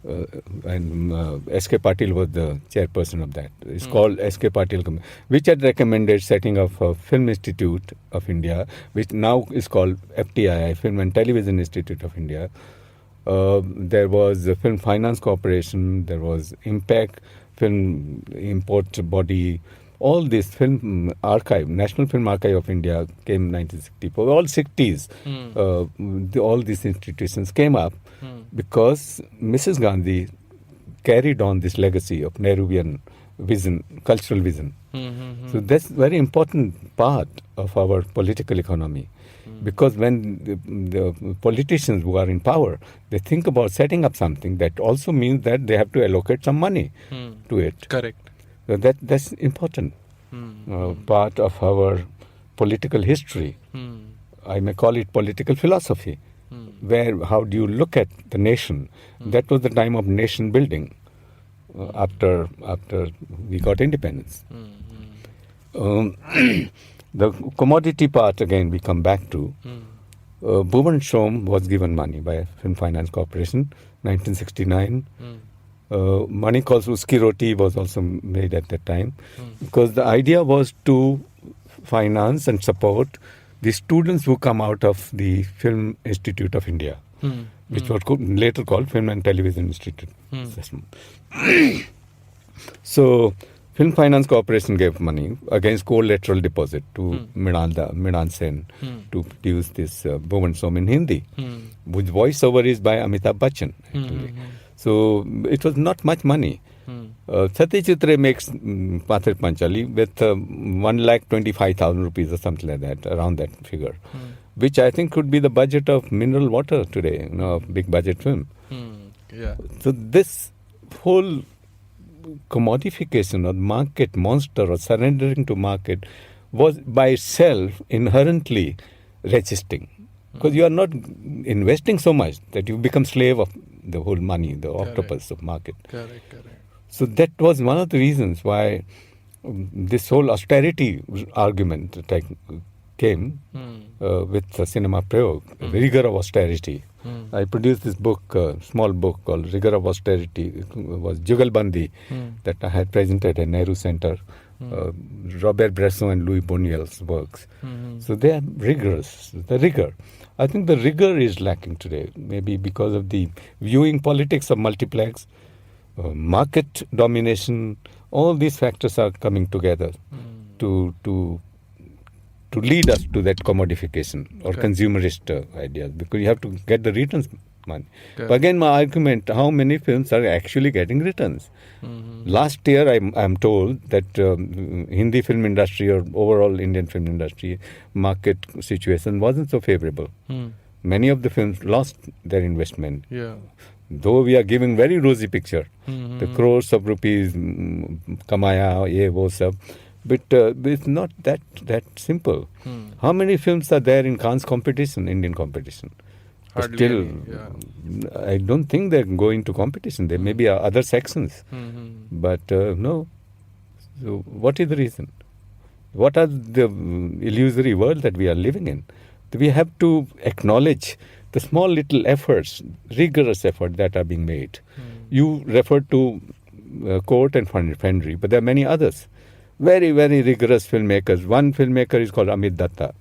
and S.K. Patil was the chairperson of that. It's called S.K. Patil Committee, which had recommended setting up a Film Institute of India, which now is called FTII, Film and Television Institute of India. There was the Film Finance Corporation, there was Impact, Film Import Body, all this film archive, National Film Archive of India came in 1964. All 60s, all these institutions came up because Mrs. Gandhi carried on this legacy of Nehruvian vision, cultural vision. So that's a very important part of our political economy. Because when the politicians who are in power, they think about setting up something, that also means that they have to allocate some money to it. Correct. So that's important part of our political history. I may call it political philosophy, where how do you look at the nation? That was the time of nation building after we got independence. The commodity part, again, we come back to. Bhuvan Shom was given money by Film Finance Corporation, 1969. Manikos Uski Roti was also made at that time, because the idea was to finance and support the students who come out of the Film Institute of India, which was later called Film and Television Institute. So, Film Finance Corporation gave money against collateral deposit to Mridal Sen to produce this Bhuvan Shom in Hindi, which voiceover is by Amitabh Bachchan, actually. So it was not much money. Sati Chitra makes Pathir Panchali with 1,25,000 rupees or something like that, around that figure, which I think could be the budget of mineral water today, big budget film. So this whole commodification or market monster or surrendering to market was by itself inherently resisting, because you are not investing so much that you become slave of the whole money, the octopus of market. Correct. So that was one of the reasons why this whole austerity argument came with the Cinema Prayoga, the rigor of austerity. I produced this book, small book called Rigor of Austerity. It was Jugalbandi that I had presented at Nehru Center. Robert Bresson and Louis Boniel's works. So they are rigorous, the rigor. I think the rigor is lacking today, maybe because of the viewing politics of multiplex, market domination. All these factors are coming together to lead us to that commodification or consumerist ideas, because you have to get the returns money. But again, my argument, how many films are actually getting returns? Last year, I'm told that Hindi film industry or overall Indian film industry market situation wasn't so favorable. Many of the films lost their investment. Though we are giving very rosy picture, the crores of rupees kamaya, ye wo sab, but it's not that simple. How many films are there in Cannes competition, Indian competition? Hardly Still, any, I don't think they're going to competition. There may be other sections, but no. So what is the reason? What are the illusory world that we are living in? We have to acknowledge the small little efforts, rigorous effort that are being made. You referred to Court and Fandry, but there are many others. Very, very rigorous filmmakers. One filmmaker is called Amit Datta.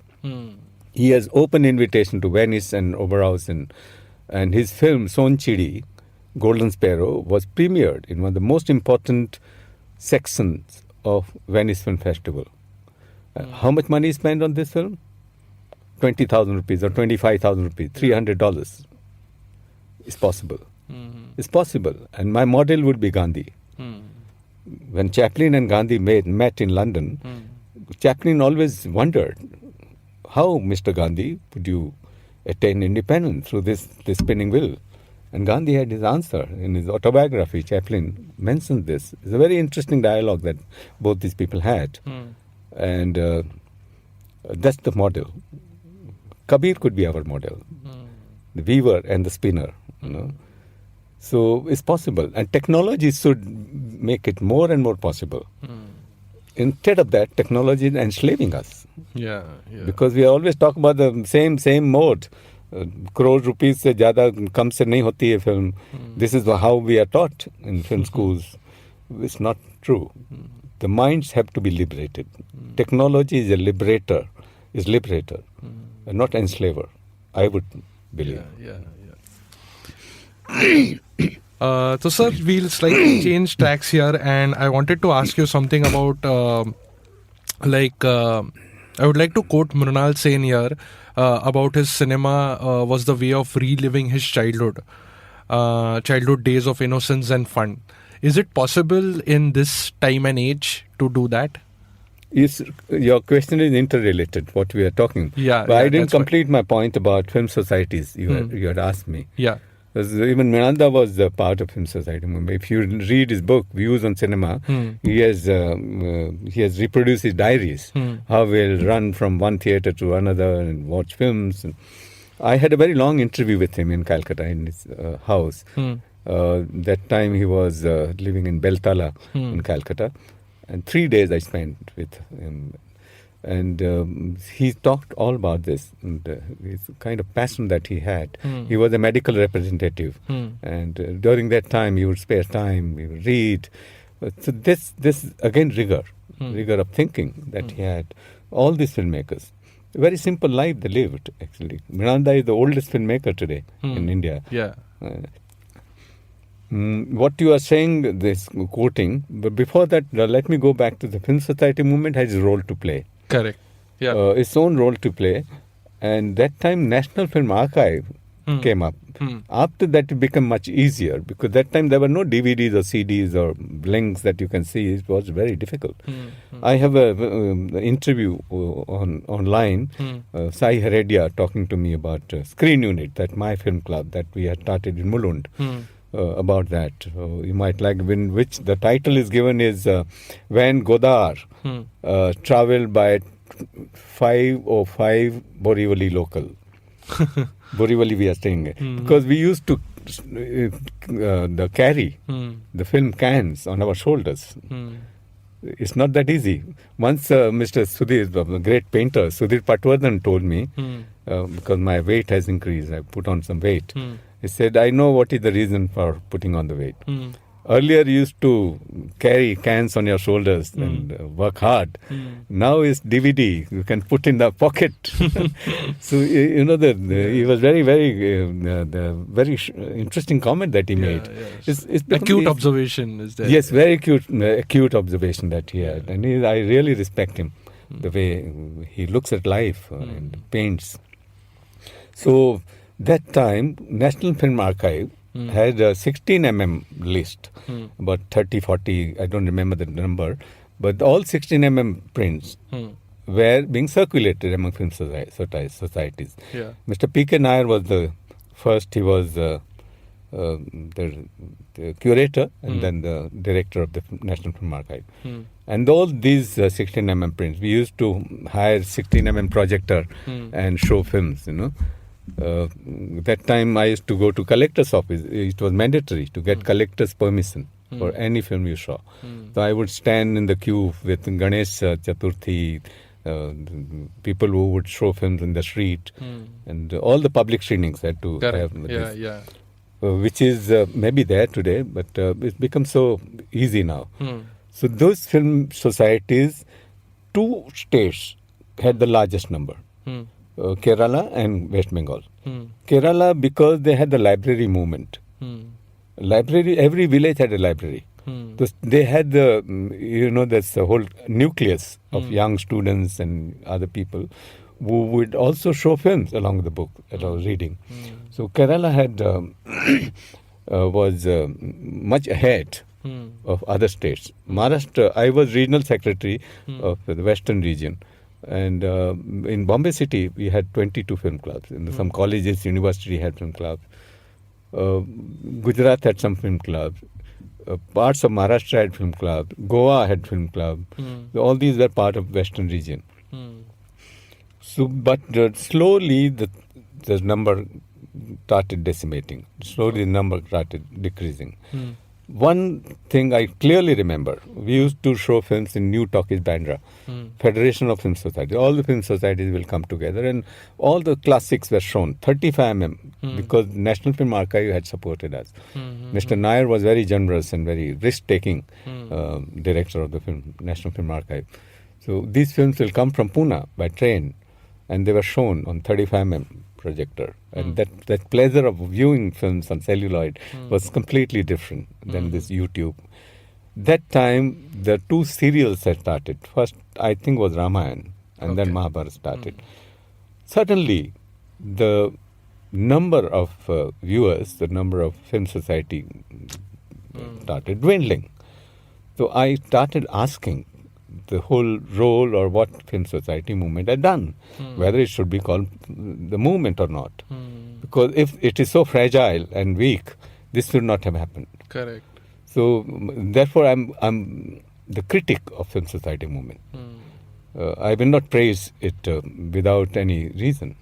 He has open invitation to Venice and Oberhaus, and his film Son Chidi, Golden Sparrow, was premiered in one of the most important sections of Venice Film Festival. How much money is spent on this film? 20,000 rupees or 25,000 rupees, $300. It's possible. It's possible. And my model would be Gandhi. When Chaplin and Gandhi met in London, Chaplin always wondered, how, Mr. Gandhi, would you attain independence through this spinning wheel? And Gandhi had his answer in his autobiography. Chaplin mentioned this. It's a very interesting dialogue that both these people had. And that's the model. Kabir could be our model. The weaver and the spinner, So it's possible. And technology should make it more and more possible. Instead of that, technology is enslaving us. Because we always talk about the same mode. crore rupees से ज़्यादा कम से नहीं होती है film. This is how we are taught in film schools. It's not true. The minds have to be liberated. Technology is a liberator, and not enslaver. I would believe. So, sir, we'll slightly change tracks here, and I wanted to ask you something about, I would like to quote Mrunal Sen here about his cinema was the way of reliving his childhood days of innocence and fun. Is it possible in this time and age to do that? Your question is interrelated, what we are talking. Yeah, but I didn't complete my point about film societies you had asked me. Yeah. Because even Miranda was a part of Film Society Mumbai. If you read his book, Views on Cinema, he has reproduced his diaries, how we'll run from one theatre to another and watch films. And I had a very long interview with him in Calcutta, in his house. That time he was living in Beltala in Calcutta. And 3 days I spent with him. And he talked all about this, and his kind of passion that he had. He was a medical representative, and during that time he would spare time, he would read. So this again rigor of thinking that he had. All these filmmakers, a very simple life they lived actually. Miranda is the oldest filmmaker today in India. Yeah. What you are saying, this quoting, but before that, let me go back to the Film Society movement has a role to play. Correct. Yeah. Its own role to play. And that time, National Film Archive came up. After that, it became much easier because that time there were no DVDs or CDs or links that you can see. It was very difficult. I have an interview online, Sai Heredia talking to me about Screen Unit, that my film club that we had started in Mulund. About that. You might like which the title is given is When Godar traveled by 505 Borivali local. Borivali we are staying because we used to carry the film cans on our shoulders. It's not that easy. Once Mr. Sudhir, the great painter, Sudhir Patwardhan told me, because my weight has increased, I put on some weight. He said, I know what is the reason for putting on the weight. Earlier you used to carry cans on your shoulders and work hard. Now it's DVD. You can put in the pocket. So, he was very, very, very interesting comment that he made. Yes. Acute observation is there. Yes, very acute observation that he had. And I really respect him, the way he looks at life and paints. So, that time, National Film Archive had a 16 list, about 30, 40, I don't remember the number, but all 16 prints were being circulated among film societies. Yeah. Mr. P.K. Nair was the first, he was the curator and then the director of the National Film Archive. And all these 16 prints, we used to hire 16 projector and show films, that time I used to go to collector's office. It was mandatory to get collector's permission for any film you saw. So I would stand in the queue with Ganesh Chaturthi, people who would show films in the street, and all the public screenings had to have this. Which is maybe there today, but it's become so easy now. So those film societies, 2 states had the largest number. Kerala and West Bengal. Kerala because they had the library movement. Library, every village had a library. So they had there's a whole nucleus of young students and other people who would also show films along the book that I was reading. So Kerala had was much ahead of other states. Maharashtra, I was regional secretary of the Western region. And in Bombay City, we had 22 film clubs. In some colleges, university had film clubs. Gujarat had some film clubs. Parts of Maharashtra had film clubs. Goa had film club. All these were part of Western region. So, but slowly the number started decimating. Slowly the number started decreasing. one thing I clearly remember, we used to show films in New Talkies Bandra, Federation of Film Society. All the film societies will come together and all the classics were shown, 35 because National Film Archive had supported us. Mr. Nair was very generous and very risk-taking director of the National Film Archive. So these films will come from Pune by train and they were shown on 35 projector, and that pleasure of viewing films on celluloid was completely different than this YouTube. That time, the two serials had started. First, I think, was Ramayana, and then Mahabharata started. Suddenly, the number of viewers, the number of film society started dwindling. So I started asking the whole role or what film society movement had done, whether it should be called the movement or not. Because if it is so fragile and weak, this should not have happened. Correct. So therefore, I'm the critic of film society movement. I will not praise it without any reason,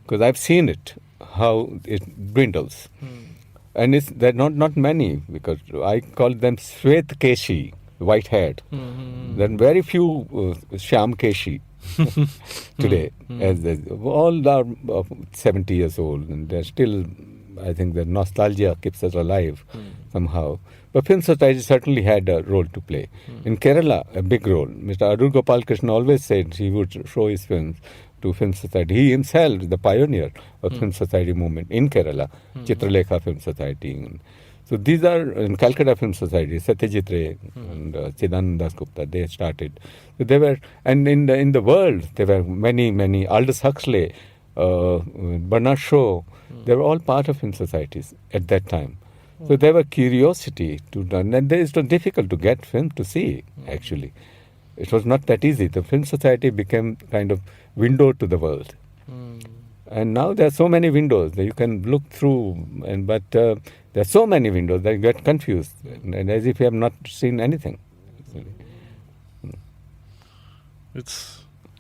because I've seen it how it dwindles, and there are not many, because I call them Shwet Keshi, white-haired. There are very few Shyam Keshi today. As all are 70 years old, and they're still, I think the nostalgia keeps us alive somehow. But film society certainly had a role to play. In Kerala, a big role. Mr. Adur Gopal Krishna always said he would show his films to film society. He himself is the pioneer of film society movement in Kerala, Chitralekha Film Society. So these are in Calcutta Film Society, Satyajit Ray and Chidanand Das Gupta, they started. So they were, and in the world, there were many, Aldous Huxley, Bernard Shaw, they were all part of film societies at that time. So there were curiosity to done, and it was difficult to get film to see, actually. It was not that easy. The film society became kind of window to the world. And now there are so many windows that you can look through, but there are so many windows that you get confused, and as if you have not seen anything.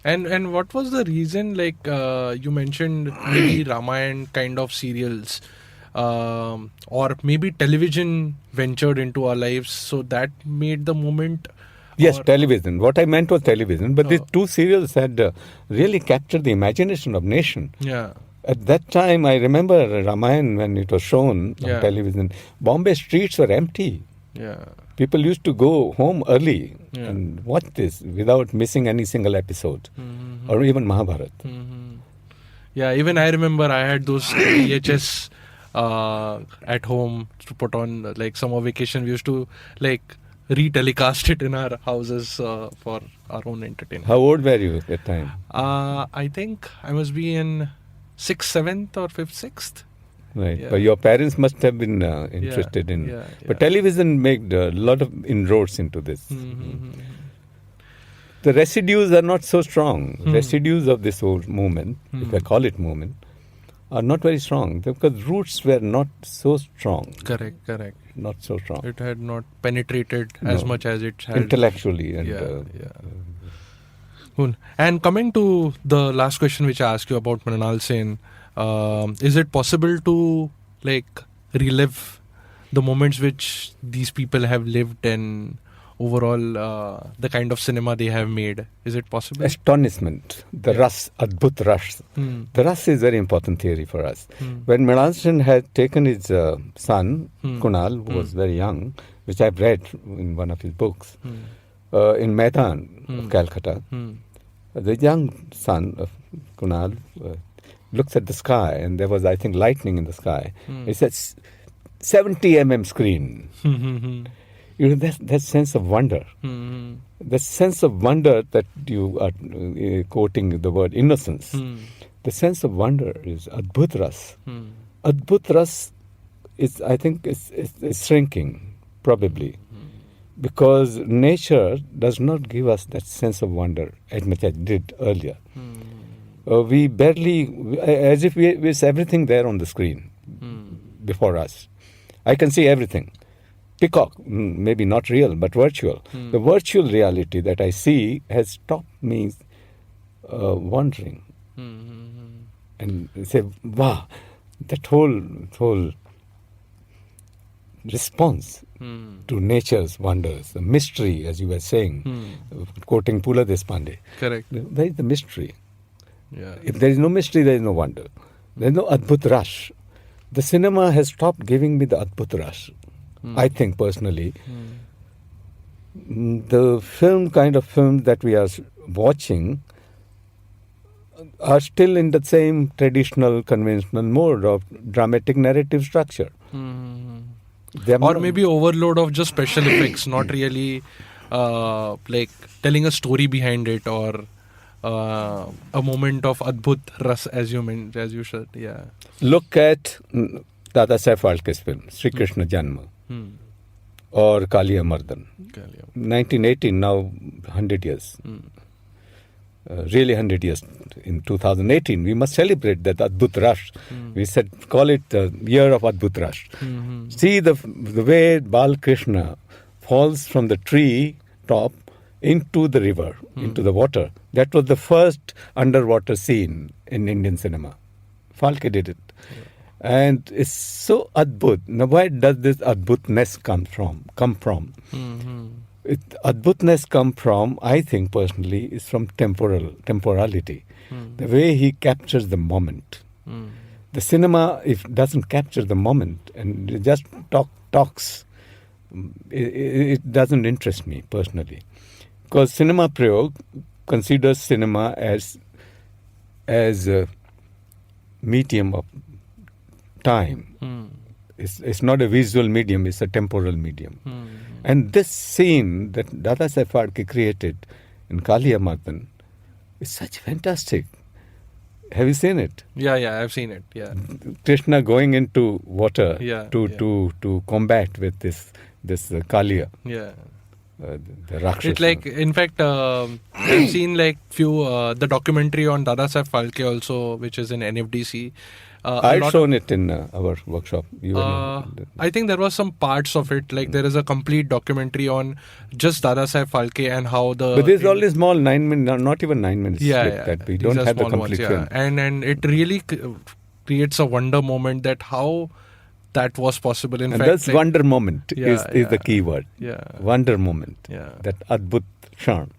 And what was the reason, like you mentioned maybe Ramayana kind of serials, or maybe television ventured into our lives, so that made the movement. Yes, television. What I meant was television. But these two serials had really captured the imagination of nation. Yeah. At that time, I remember Ramayana when it was shown on television. Bombay streets were empty. Yeah. People used to go home early and watch this without missing any single episode, or even Mahabharata. Yeah, even I remember I had those VHS at home to put on, like summer vacation. We used to like retelecast it in our houses for our own entertainment. How old were you at that time? I think I must be in 6th, 7th or 5th, 6th. Right. Yeah. But your parents must have been interested in... Yeah. But television made a lot of inroads into this. The residues are not so strong. Residues of this whole movement, if I call it movement, are not very strong, because roots were not so strong. Correct. Not so strong. It had not penetrated as much as it had intellectually. And, Cool. And coming to the last question which I asked you about Mrinal Sen, is it possible to like relive the moments which these people have lived and overall the kind of cinema they have made? Is it possible? Astonishment, the ras, adbhut ras. The ras is very important theory for us. When Mrinal Sen had taken his son, Kunal, who was very young, which I've read in one of his books, in Maidan of Calcutta, the young son of Kunal looks at the sky, and there was, I think, lightning in the sky. He says, 70 screen. You know, that sense of wonder. The sense of wonder that you are quoting the word innocence. The sense of wonder is adbhut ras. Adbhut ras is, I think, is shrinking, probably. Because nature does not give us that sense of wonder as much as it did earlier. We barely, as if it's everything there on the screen before us. I can see everything. Peacock, maybe not real, but virtual. The virtual reality that I see has stopped me wondering. And say, wow, that whole response to nature's wonders, the mystery, as you were saying, quoting Pula Deshpande. Correct. Where is the mystery? Yeah. If there is no mystery, there is no wonder. There is no Adbhut Rush. The cinema has stopped giving me the Adbhut Rush. I think personally, the kind of films that we are watching are still in the same traditional, conventional mode of dramatic narrative structure. Or maybe overload of just special effects, not really like telling a story behind it, or a moment of Adbhut Ras, as you said. Yeah. Look at Dada Saif Phalke's film, Sri Krishna Janma, or Kaliya Mardan. 1918, now 100 years. Really 100 years. In 2018, we must celebrate that Adbhut Rush. We said, call it the year of Adbhut Rush. See the way Bal Krishna falls from the tree top into the river, into the water. That was the first underwater scene in Indian cinema. Phalke did it. And it's so Adbhut. Now, where does this Adbhutness come from? Adbhutness come from, I think personally, is from temporality. The way he captures the moment. The cinema, if doesn't capture the moment and it just talks, it doesn't interest me personally. Because Cinema Prayoga considers cinema as a medium of time. It's not a visual medium, it's a temporal medium. And this scene that Dada Saif Phalke created in Kaliya Mardan is such fantastic. Have you seen it? Yeah, I've seen it. Yeah. Krishna going into water to combat with this Kaliya. Yeah. The Rakshasa. It like, in fact, I've seen like few the documentary on Dada Saif Phalke also, which is in NFDC. I've shown it in our workshop. I think there was some parts of it, like there is a complete documentary on just Dada Saif Phalke and how the... But there's only small 9 minutes, not even 9 minutes that we don't have the complete film. And it really creates a wonder moment that how that was possible. In fact, that's wonder moment is the key word. Yeah. Wonder moment. Yeah. That Adbhut Shan.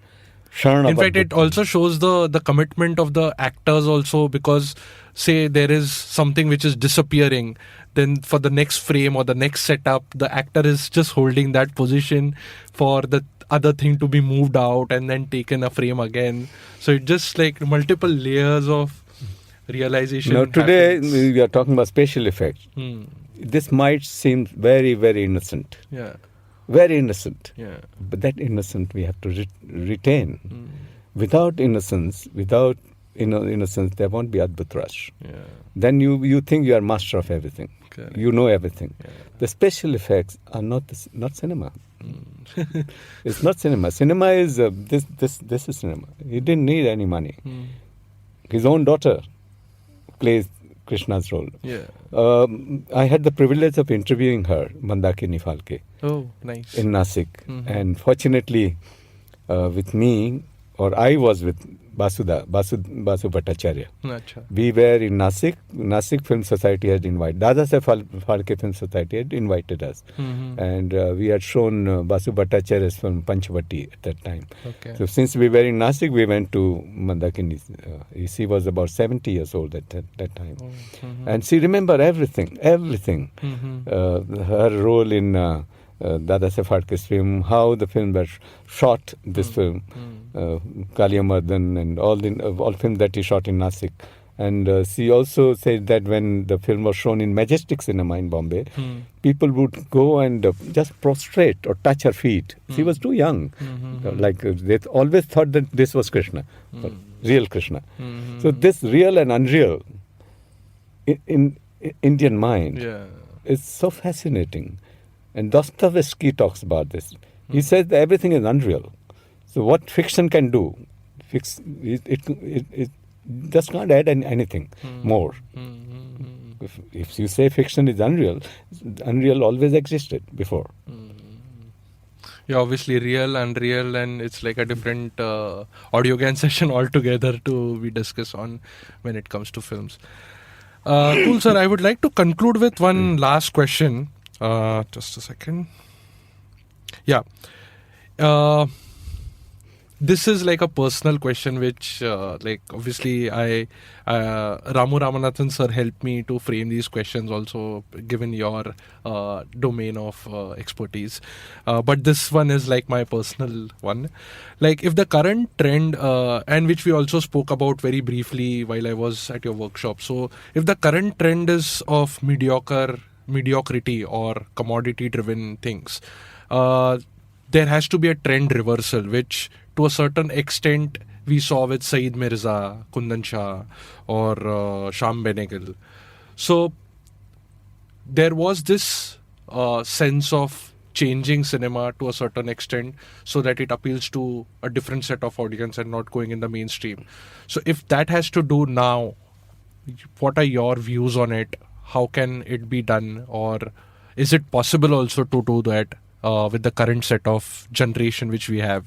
In fact, it also shows the commitment of the actors also, because say there is something which is disappearing, then for the next frame or the next setup, the actor is just holding that position for the other thing to be moved out and then taken a frame again. So it just like multiple layers of realization. Now today we are talking about special effects. This might seem very, very innocent. Yeah. Very innocent. Yeah. But that innocence we have to retain. Without innocence, there won't be Adbhut Rush. Yeah. Then you think you are master of everything. Correct. You know everything. Yeah. The special effects are not cinema. It's not cinema. Cinema is this is cinema. He didn't need any money. His own daughter plays Krishna's role. Yeah. I had the privilege of interviewing her, Mandakini Phalke. Oh, nice. In Nasik. And fortunately, with me, or I was with Basu Bhattacharya. Achha. We were in Nasik. Nasik Film Society had invited, Dada Saif Phalke Film Society had invited us. And we had shown Basu Bhattacharya's film Panchavati at that time. Okay. So since we were in Nasik, we went to Mandakini. She was about 70 years old at that time. And she remembered everything. Her role in Dada Saif Phalke's film, how the film was shot, this film, Kaliya Mardan, and all films that he shot in Nasik. And she also said that when the film was shown in Majestic Cinema in Bombay, people would go and just prostrate or touch her feet. She was too young. Like they always thought that this was Krishna, real Krishna. So this real and unreal in Indian mind is so fascinating. And Dostoevsky talks about this. He says that everything is unreal. So what fiction can do, it just can't add anything more. If you say fiction is unreal, unreal always existed before. Yeah, obviously real, unreal, and it's like a different audio-gan session altogether we discuss on when it comes to films. Cool, sir. I would like to conclude with one last question. Just a second. Yeah. This is like a personal question which like obviously I Ramu Ramanathan sir helped me to frame these questions also given your domain of expertise, but this one is like my personal one. Like if the current trend and which we also spoke about very briefly while I was at your workshop, so if the current trend is of mediocrity or commodity driven things, there has to be a trend reversal, which to a certain extent we saw with Saeed Mirza, Kundan Shah, or Sham Benegal. So there was this sense of changing cinema to a certain extent so that it appeals to a different set of audience and not going in the mainstream. So if that has to do now, what are your views on it? How can it be done? Or is it possible also to do that with the current set of generation which we have?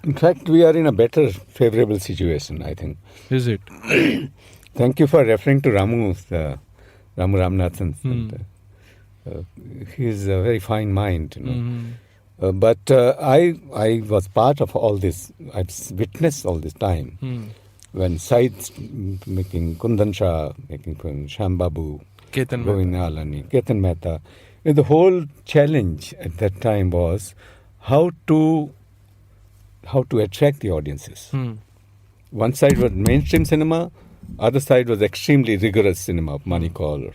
In fact, we are in a better, favorable situation, I think. Is it? Thank you for referring to Ramu Ramanathan. He is a very fine mind, you know. But I was part of all this. I've witnessed all this time. When Said making Kundan Shah, making Sham Babu, Govind Alani, Ketan Mehta. The whole challenge at that time was how to attract the audiences. One side was mainstream cinema, other side was extremely rigorous cinema of Manikal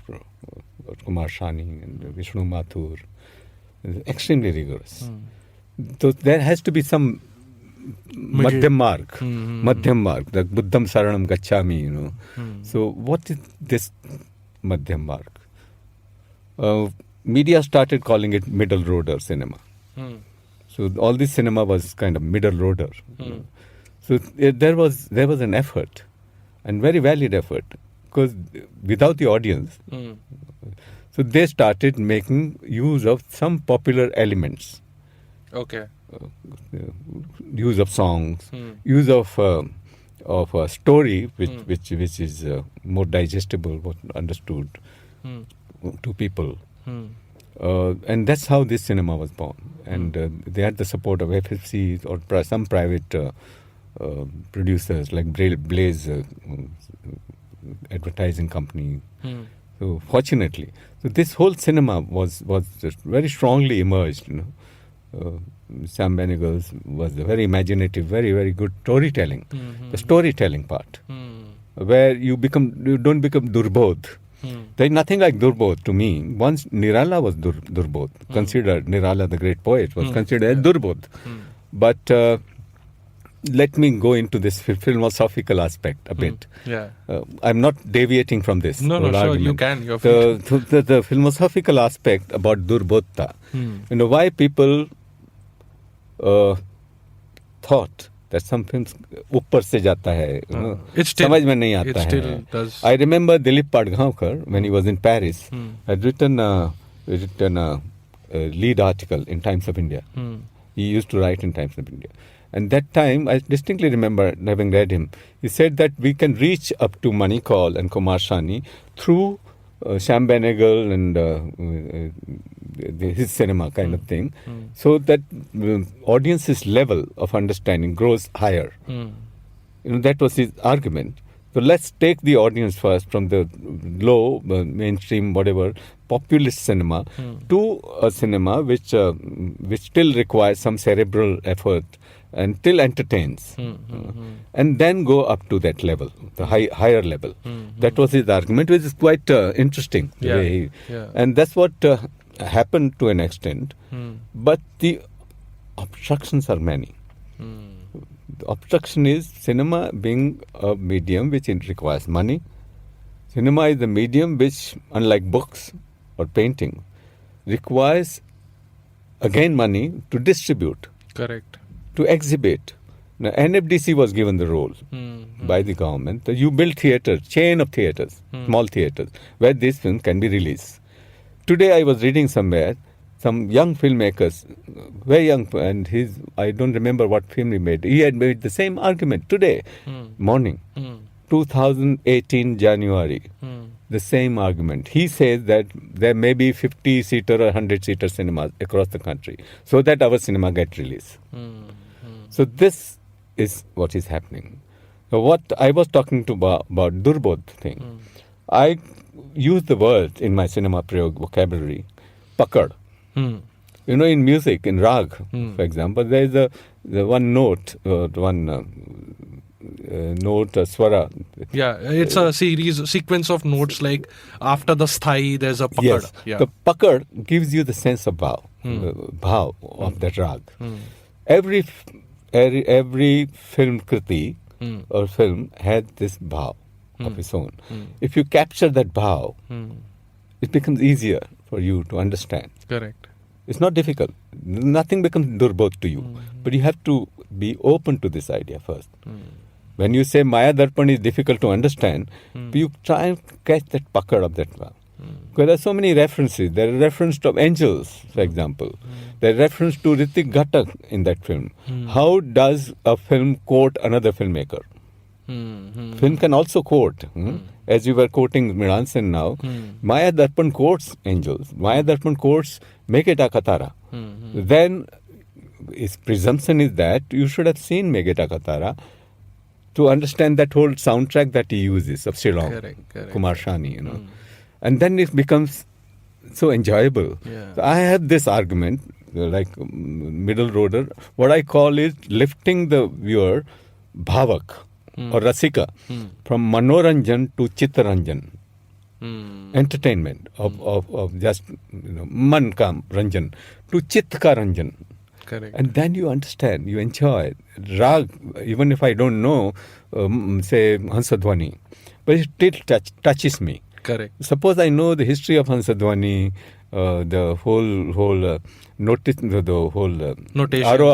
or Kumar Shani and Vishnu Mathur. Extremely rigorous. So there has to be some Madhyam mark, the Buddham Saranam Gacchami, you know. So what is this Madhyam mark? Media started calling it middle roader cinema. So all this cinema was kind of middle roader. So there was an effort, and very valid effort, because without the audience, so they started making use of some popular elements. Okay. Use of songs, use of a story which is more digestible, more understood to people. And that's how this cinema was born. And they had the support of FFCs or some private producers like Blaze advertising company. So fortunately, so this whole cinema was just very strongly emerged. You know, Sam Benegal's was a very imaginative, very very good storytelling. The storytelling part, where you don't become Durbodh. There is nothing like Durbodh to me. Once Nirala was Durbodh, considered Nirala the great poet was considered as Durbodh. But let me go into this philosophical aspect a bit. I'm not deviating from this. No, sure, argument. You can. You're the philosophical aspect about Durbodhta. You know, why people thought that some films ऊपर से जाता है, समझ में नहीं आता है. I remember Dilip Padgaonkar, when he was in Paris, had written a lead article in Times of India. He used to write in Times of India. And that time, I distinctly remember having read him. He said that we can reach up to Manikal and Kumar Shani through Sham Benegal and his cinema kind of thing, so that audience's level of understanding grows higher. You know, that was his argument. So let's take the audience first from the low mainstream, whatever, populist cinema to a cinema which still requires some cerebral effort and still entertains, and then go up to that level, the higher level. That was his argument, which is quite interesting. And that's what happened to an extent. But the obstructions are many. The obstruction is cinema being a medium which requires money. Cinema is a medium which, unlike books or painting, requires again money to distribute. Correct. To exhibit. Now, NFDC was given the role by the government. You build theatres, chain of theatres, small theatres, where this film can be released. Today I was reading somewhere, some young filmmakers, very young, and I don't remember what film he made. He had made the same argument today morning, 2018 January. the same argument. He says that there may be 50-seater or 100-seater cinemas across the country so that our cinema get released. So this is what is happening. Now, what I was talking to about Durbodh thing, I use the word in my Cinema Prayoga vocabulary, pakad. You know, in music, in rag, for example, there is the one note, swara. Yeah, it's a sequence of notes, like after the sthai, there's a pakad. Yes, Yeah. the pakad gives you the sense of bhav of that rag. Every film kriti or film has this bhav of its own. If you capture that bhav, it becomes easier for you to understand. Correct. It's not difficult. Nothing becomes durbodh to you. But you have to be open to this idea first. When you say Maya Darpan is difficult to understand, you try and catch that pakad of that bhav. Because there are so many references. There are references to angels, for example. There are references to Ritik Ghatak in that film. How does a film quote another filmmaker? Film can also quote. As you were quoting Miran Sen now, Maya Darpan quotes angels. Maya Darpan quotes Megeta Katara. Then his presumption is that you should have seen Megeta Katara to understand that whole soundtrack that he uses of Shillong, Correct. Kumar Shani, you know. And then it becomes so enjoyable. Yeah. So I have this argument, like middle roader, what I call is lifting the viewer, bhavak or rasika, from manoranjan to chittaranjan. Entertainment of just man ka ranjan to chit ka ranjan. Correct. And then you understand, you enjoy rag, even if I don't know, say Hansadwani, but it still touches me. Correct. Suppose I know the history of Hansadwani, the whole notice, the whole Notation. aro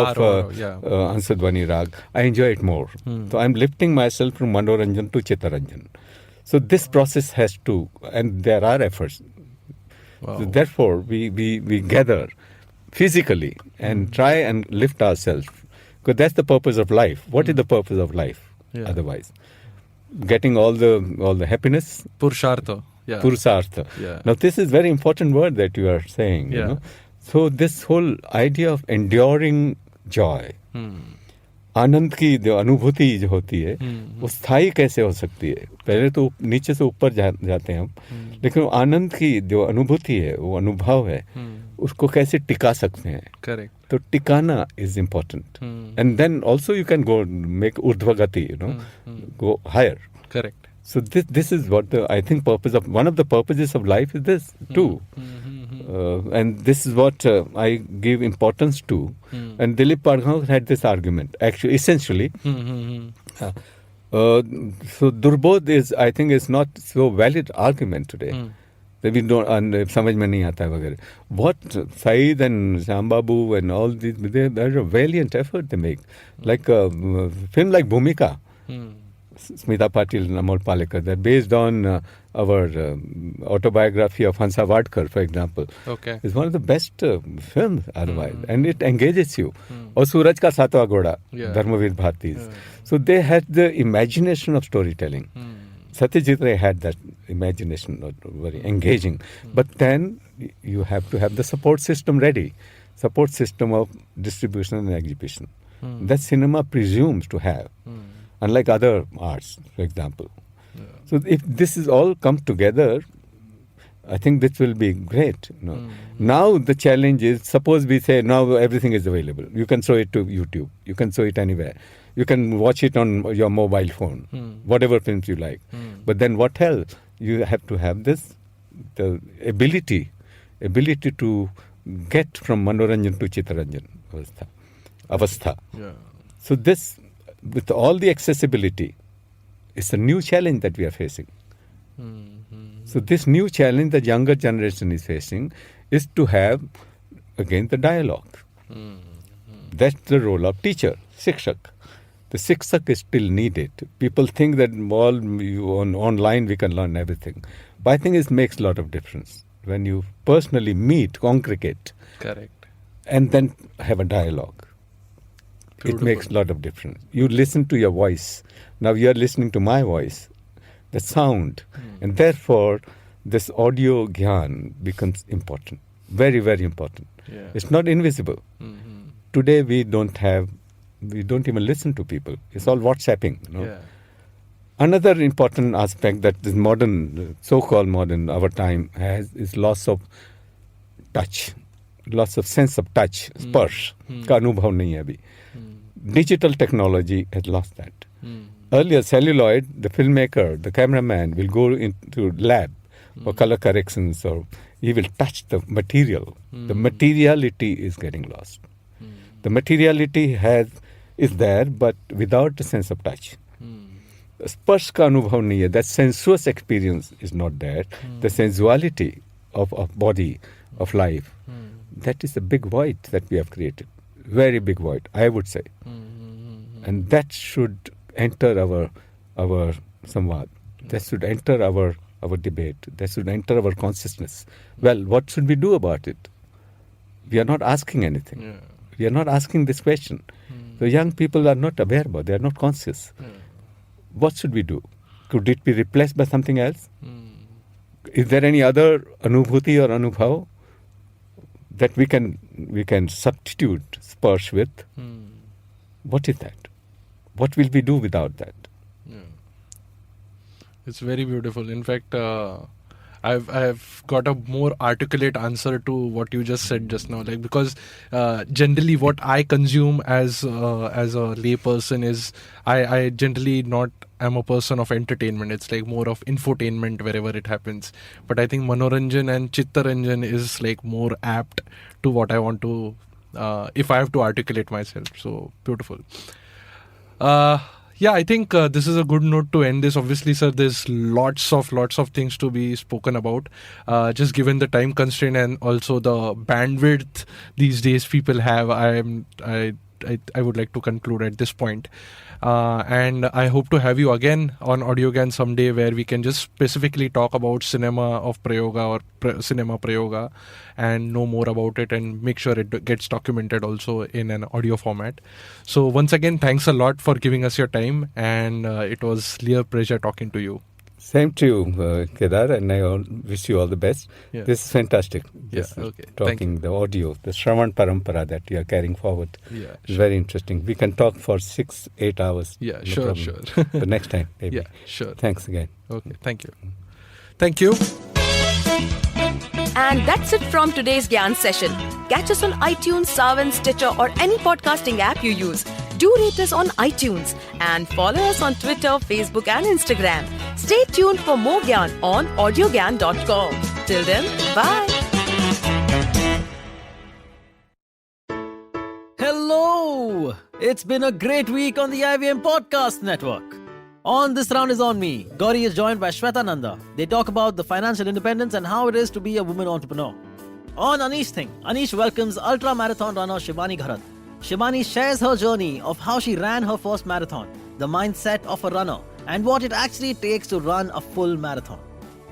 of yeah. Hansadwani rag, I enjoy it more. So I'm lifting myself from manoranjan to chittaranjan. So this process has to, and there are efforts. Wow. So therefore, we gather physically and try and lift ourselves. Because that's the purpose of life. What is the purpose of life otherwise? Getting all the happiness? Purushartha. Yeah. Purusartha. Yeah. Now this is very important word that you are saying. Yeah. You know? So this whole idea of enduring joy, आनंद की जो अनुभूति जो होती है वो स्थायी कैसे हो सकती है? पहले तो नीचे से ऊपर जाते हैं हम, लेकिन वो आनंद की जो अनुभूति है, वो अनुभव है, उसको कैसे टिका सकते हैं? Correct. तो टिकाना is important. And then also you can go make urdhvagati, you know, go higher. Correct. So this is what I think one of the purposes of life is this too. And this is what I give importance to. And Dilip Padgham had this argument, actually, essentially. So Durbodh is, I think, is not so valid argument today. That we don't, and samajh mein nahi aata hai वगैरह. What Saeed and Shyambabu and all these, there's a valiant effort they make. Like a film like Bhumika. Smita Patil and Amol Palekar. They're based on our autobiography of Hansa Vadkar, for example. Okay. It's one of the best films otherwise. And it engages you. Or Suraj Ka Satwa Goda, Dharmavir Bharti's. So they had the imagination of storytelling. Satyajit Ray had that imagination, very engaging. But then you have to have the support system ready. Support system of distribution and exhibition. That cinema presumes to have. Unlike other arts, for example. Yeah. So if this is all come together, I think this will be great. You know. Now the challenge is, suppose we say now everything is available. You can show it to YouTube. You can show it anywhere. You can watch it on your mobile phone, whatever films you like. But then what else? You have to have the ability to get from manoranjan to chittaranjan avastha. Yeah. So this, with all the accessibility, it's a new challenge that we are facing. So this new challenge that younger generation is facing is to have, again, the dialogue. That's the role of teacher, shikshak. The shikshak is still needed. People think that online we can learn everything. But I think it makes a lot of difference when you personally meet, congregate. Correct. And then have a dialogue. Beautiful. It makes a lot of difference. You listen to your voice. Now you are listening to my voice. the sound. And therefore, this audio gyan becomes important. Very, very important. Yeah. It's not invisible. Today, we don't even listen to people. It's all WhatsApping. Yeah. Another important aspect that this modern, so-called modern, our time has is loss of touch, loss of sense of touch, sparsh, का अनुभव नहीं है अभी. Digital technology has lost that. Earlier, celluloid, the filmmaker, the cameraman will go into lab for color corrections, or he will touch the material. The materiality is getting lost. The materiality is there, but without the sense of touch. Sparsh ka anubhav nahi hai. That sensuous experience is not there. The sensuality of body, of life, that is a big void that we have created. Very big void, I would say. And that should enter our samvad. That should enter our debate. That should enter our consciousness. Well, what should we do about it? We are not asking anything. Yeah. We are not asking this question. The young people are not aware about it. They are not conscious. What should we do? Could it be replaced by something else? Is there any other anubhuti or anubhav that we can substitute sparsh with? What is that? What will we do without that? Yeah. It's very beautiful. In fact, I've got a more articulate answer to what you just said just now. Like, because generally what I consume as a layperson is I generally not am a person of entertainment. It's like more of infotainment wherever it happens. But I think Manoranjan and Chittaranjan is like more apt to what I want to, if I have to articulate myself. So beautiful. Yeah, I think this is a good note to end this. Obviously, sir, there's lots of things to be spoken about. Just given the time constraint and also the bandwidth these days people have, I would like to conclude at this point. And I hope to have you again on AudioGyan someday, where we can just specifically talk about Cinema of Prayoga or Cinema Prayoga and know more about it and make sure it gets documented also in an audio format. So once again, thanks a lot for giving us your time, and it was a pleasure talking to you. Same to you, Kedar, and I wish you all the best. Yeah. This is fantastic. Yeah, okay. Thank you. Talking the audio, the Shravan Parampara that you are carrying forward. Yeah, is very interesting. We can talk for 6-8 hours. Yeah, no sure, problem. sure. But next time, maybe. Yeah, sure. Thanks again. Okay, thank you. Thank you. And that's it from today's Gyan session. Catch us on iTunes, Saavn, Stitcher or any podcasting app you use. Do rate us on iTunes and follow us on Twitter, Facebook and Instagram. Stay tuned for more Gyan on audiogyan.com. Till then, bye. Hello! It's been a great week on the IVM Podcast Network. On This Round is on Me, Gauri is joined by Shweta Nanda. They talk about the financial independence and how it is to be a woman entrepreneur. On Anish Thing, Anish welcomes ultra-marathon runner Shivani Gharat. Shivani shares her journey of how she ran her first marathon, the mindset of a runner, and what it actually takes to run a full marathon.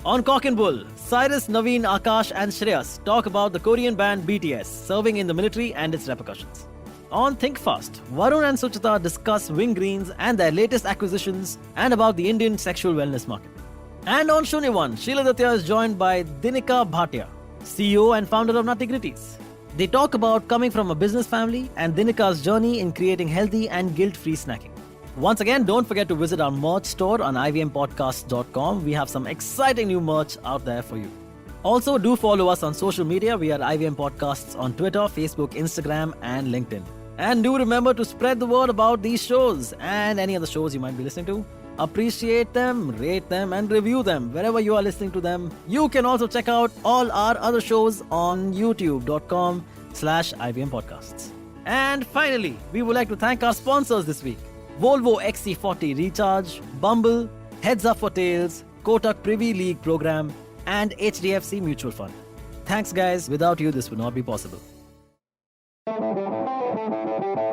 On Cock and Bull, Cyrus, Naveen, Akash and Shreyas talk about the Korean band BTS serving in the military and its repercussions. On Think Fast, Varun and Suchita discuss Wing Greens and their latest acquisitions and about the Indian sexual wellness market. And on Shunyavan, Sheila Datya is joined by Dinika Bhatia, CEO and founder of Nutty Gritties. They talk about coming from a business family and Dinika's journey in creating healthy and guilt-free snacking. Once again, don't forget to visit our merch store on ivmpodcast.com. We have some exciting new merch out there for you. Also, do follow us on social media. We are IVM Podcasts on Twitter, Facebook, Instagram, and LinkedIn. And do remember to spread the word about these shows and any other shows you might be listening to. Appreciate them, rate them, and review them wherever you are listening to them. You can also check out all our other shows on youtube.com/IVM Podcasts. And finally, we would like to thank our sponsors this week. Volvo XC40 Recharge, Bumble, Heads Up for Tails, Kotak Privy League Program, and HDFC Mutual Fund. Thanks guys, without you this would not be possible.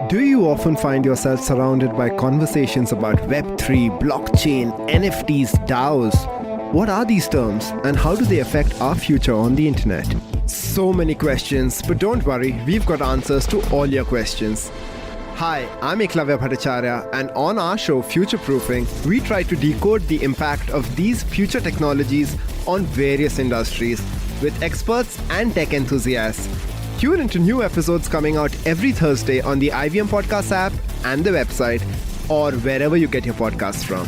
Do you often find yourself surrounded by conversations about Web3, blockchain, NFTs, DAOs? What are these terms and how do they affect our future on the internet? So many questions, but don't worry, we've got answers to all your questions. Hi, I'm Eklavya Bhattacharya, and on our show Future Proofing, we try to decode the impact of these future technologies on various industries with experts and tech enthusiasts. Tune into new episodes coming out every Thursday on the IVM Podcast app and the website, or wherever you get your podcasts from.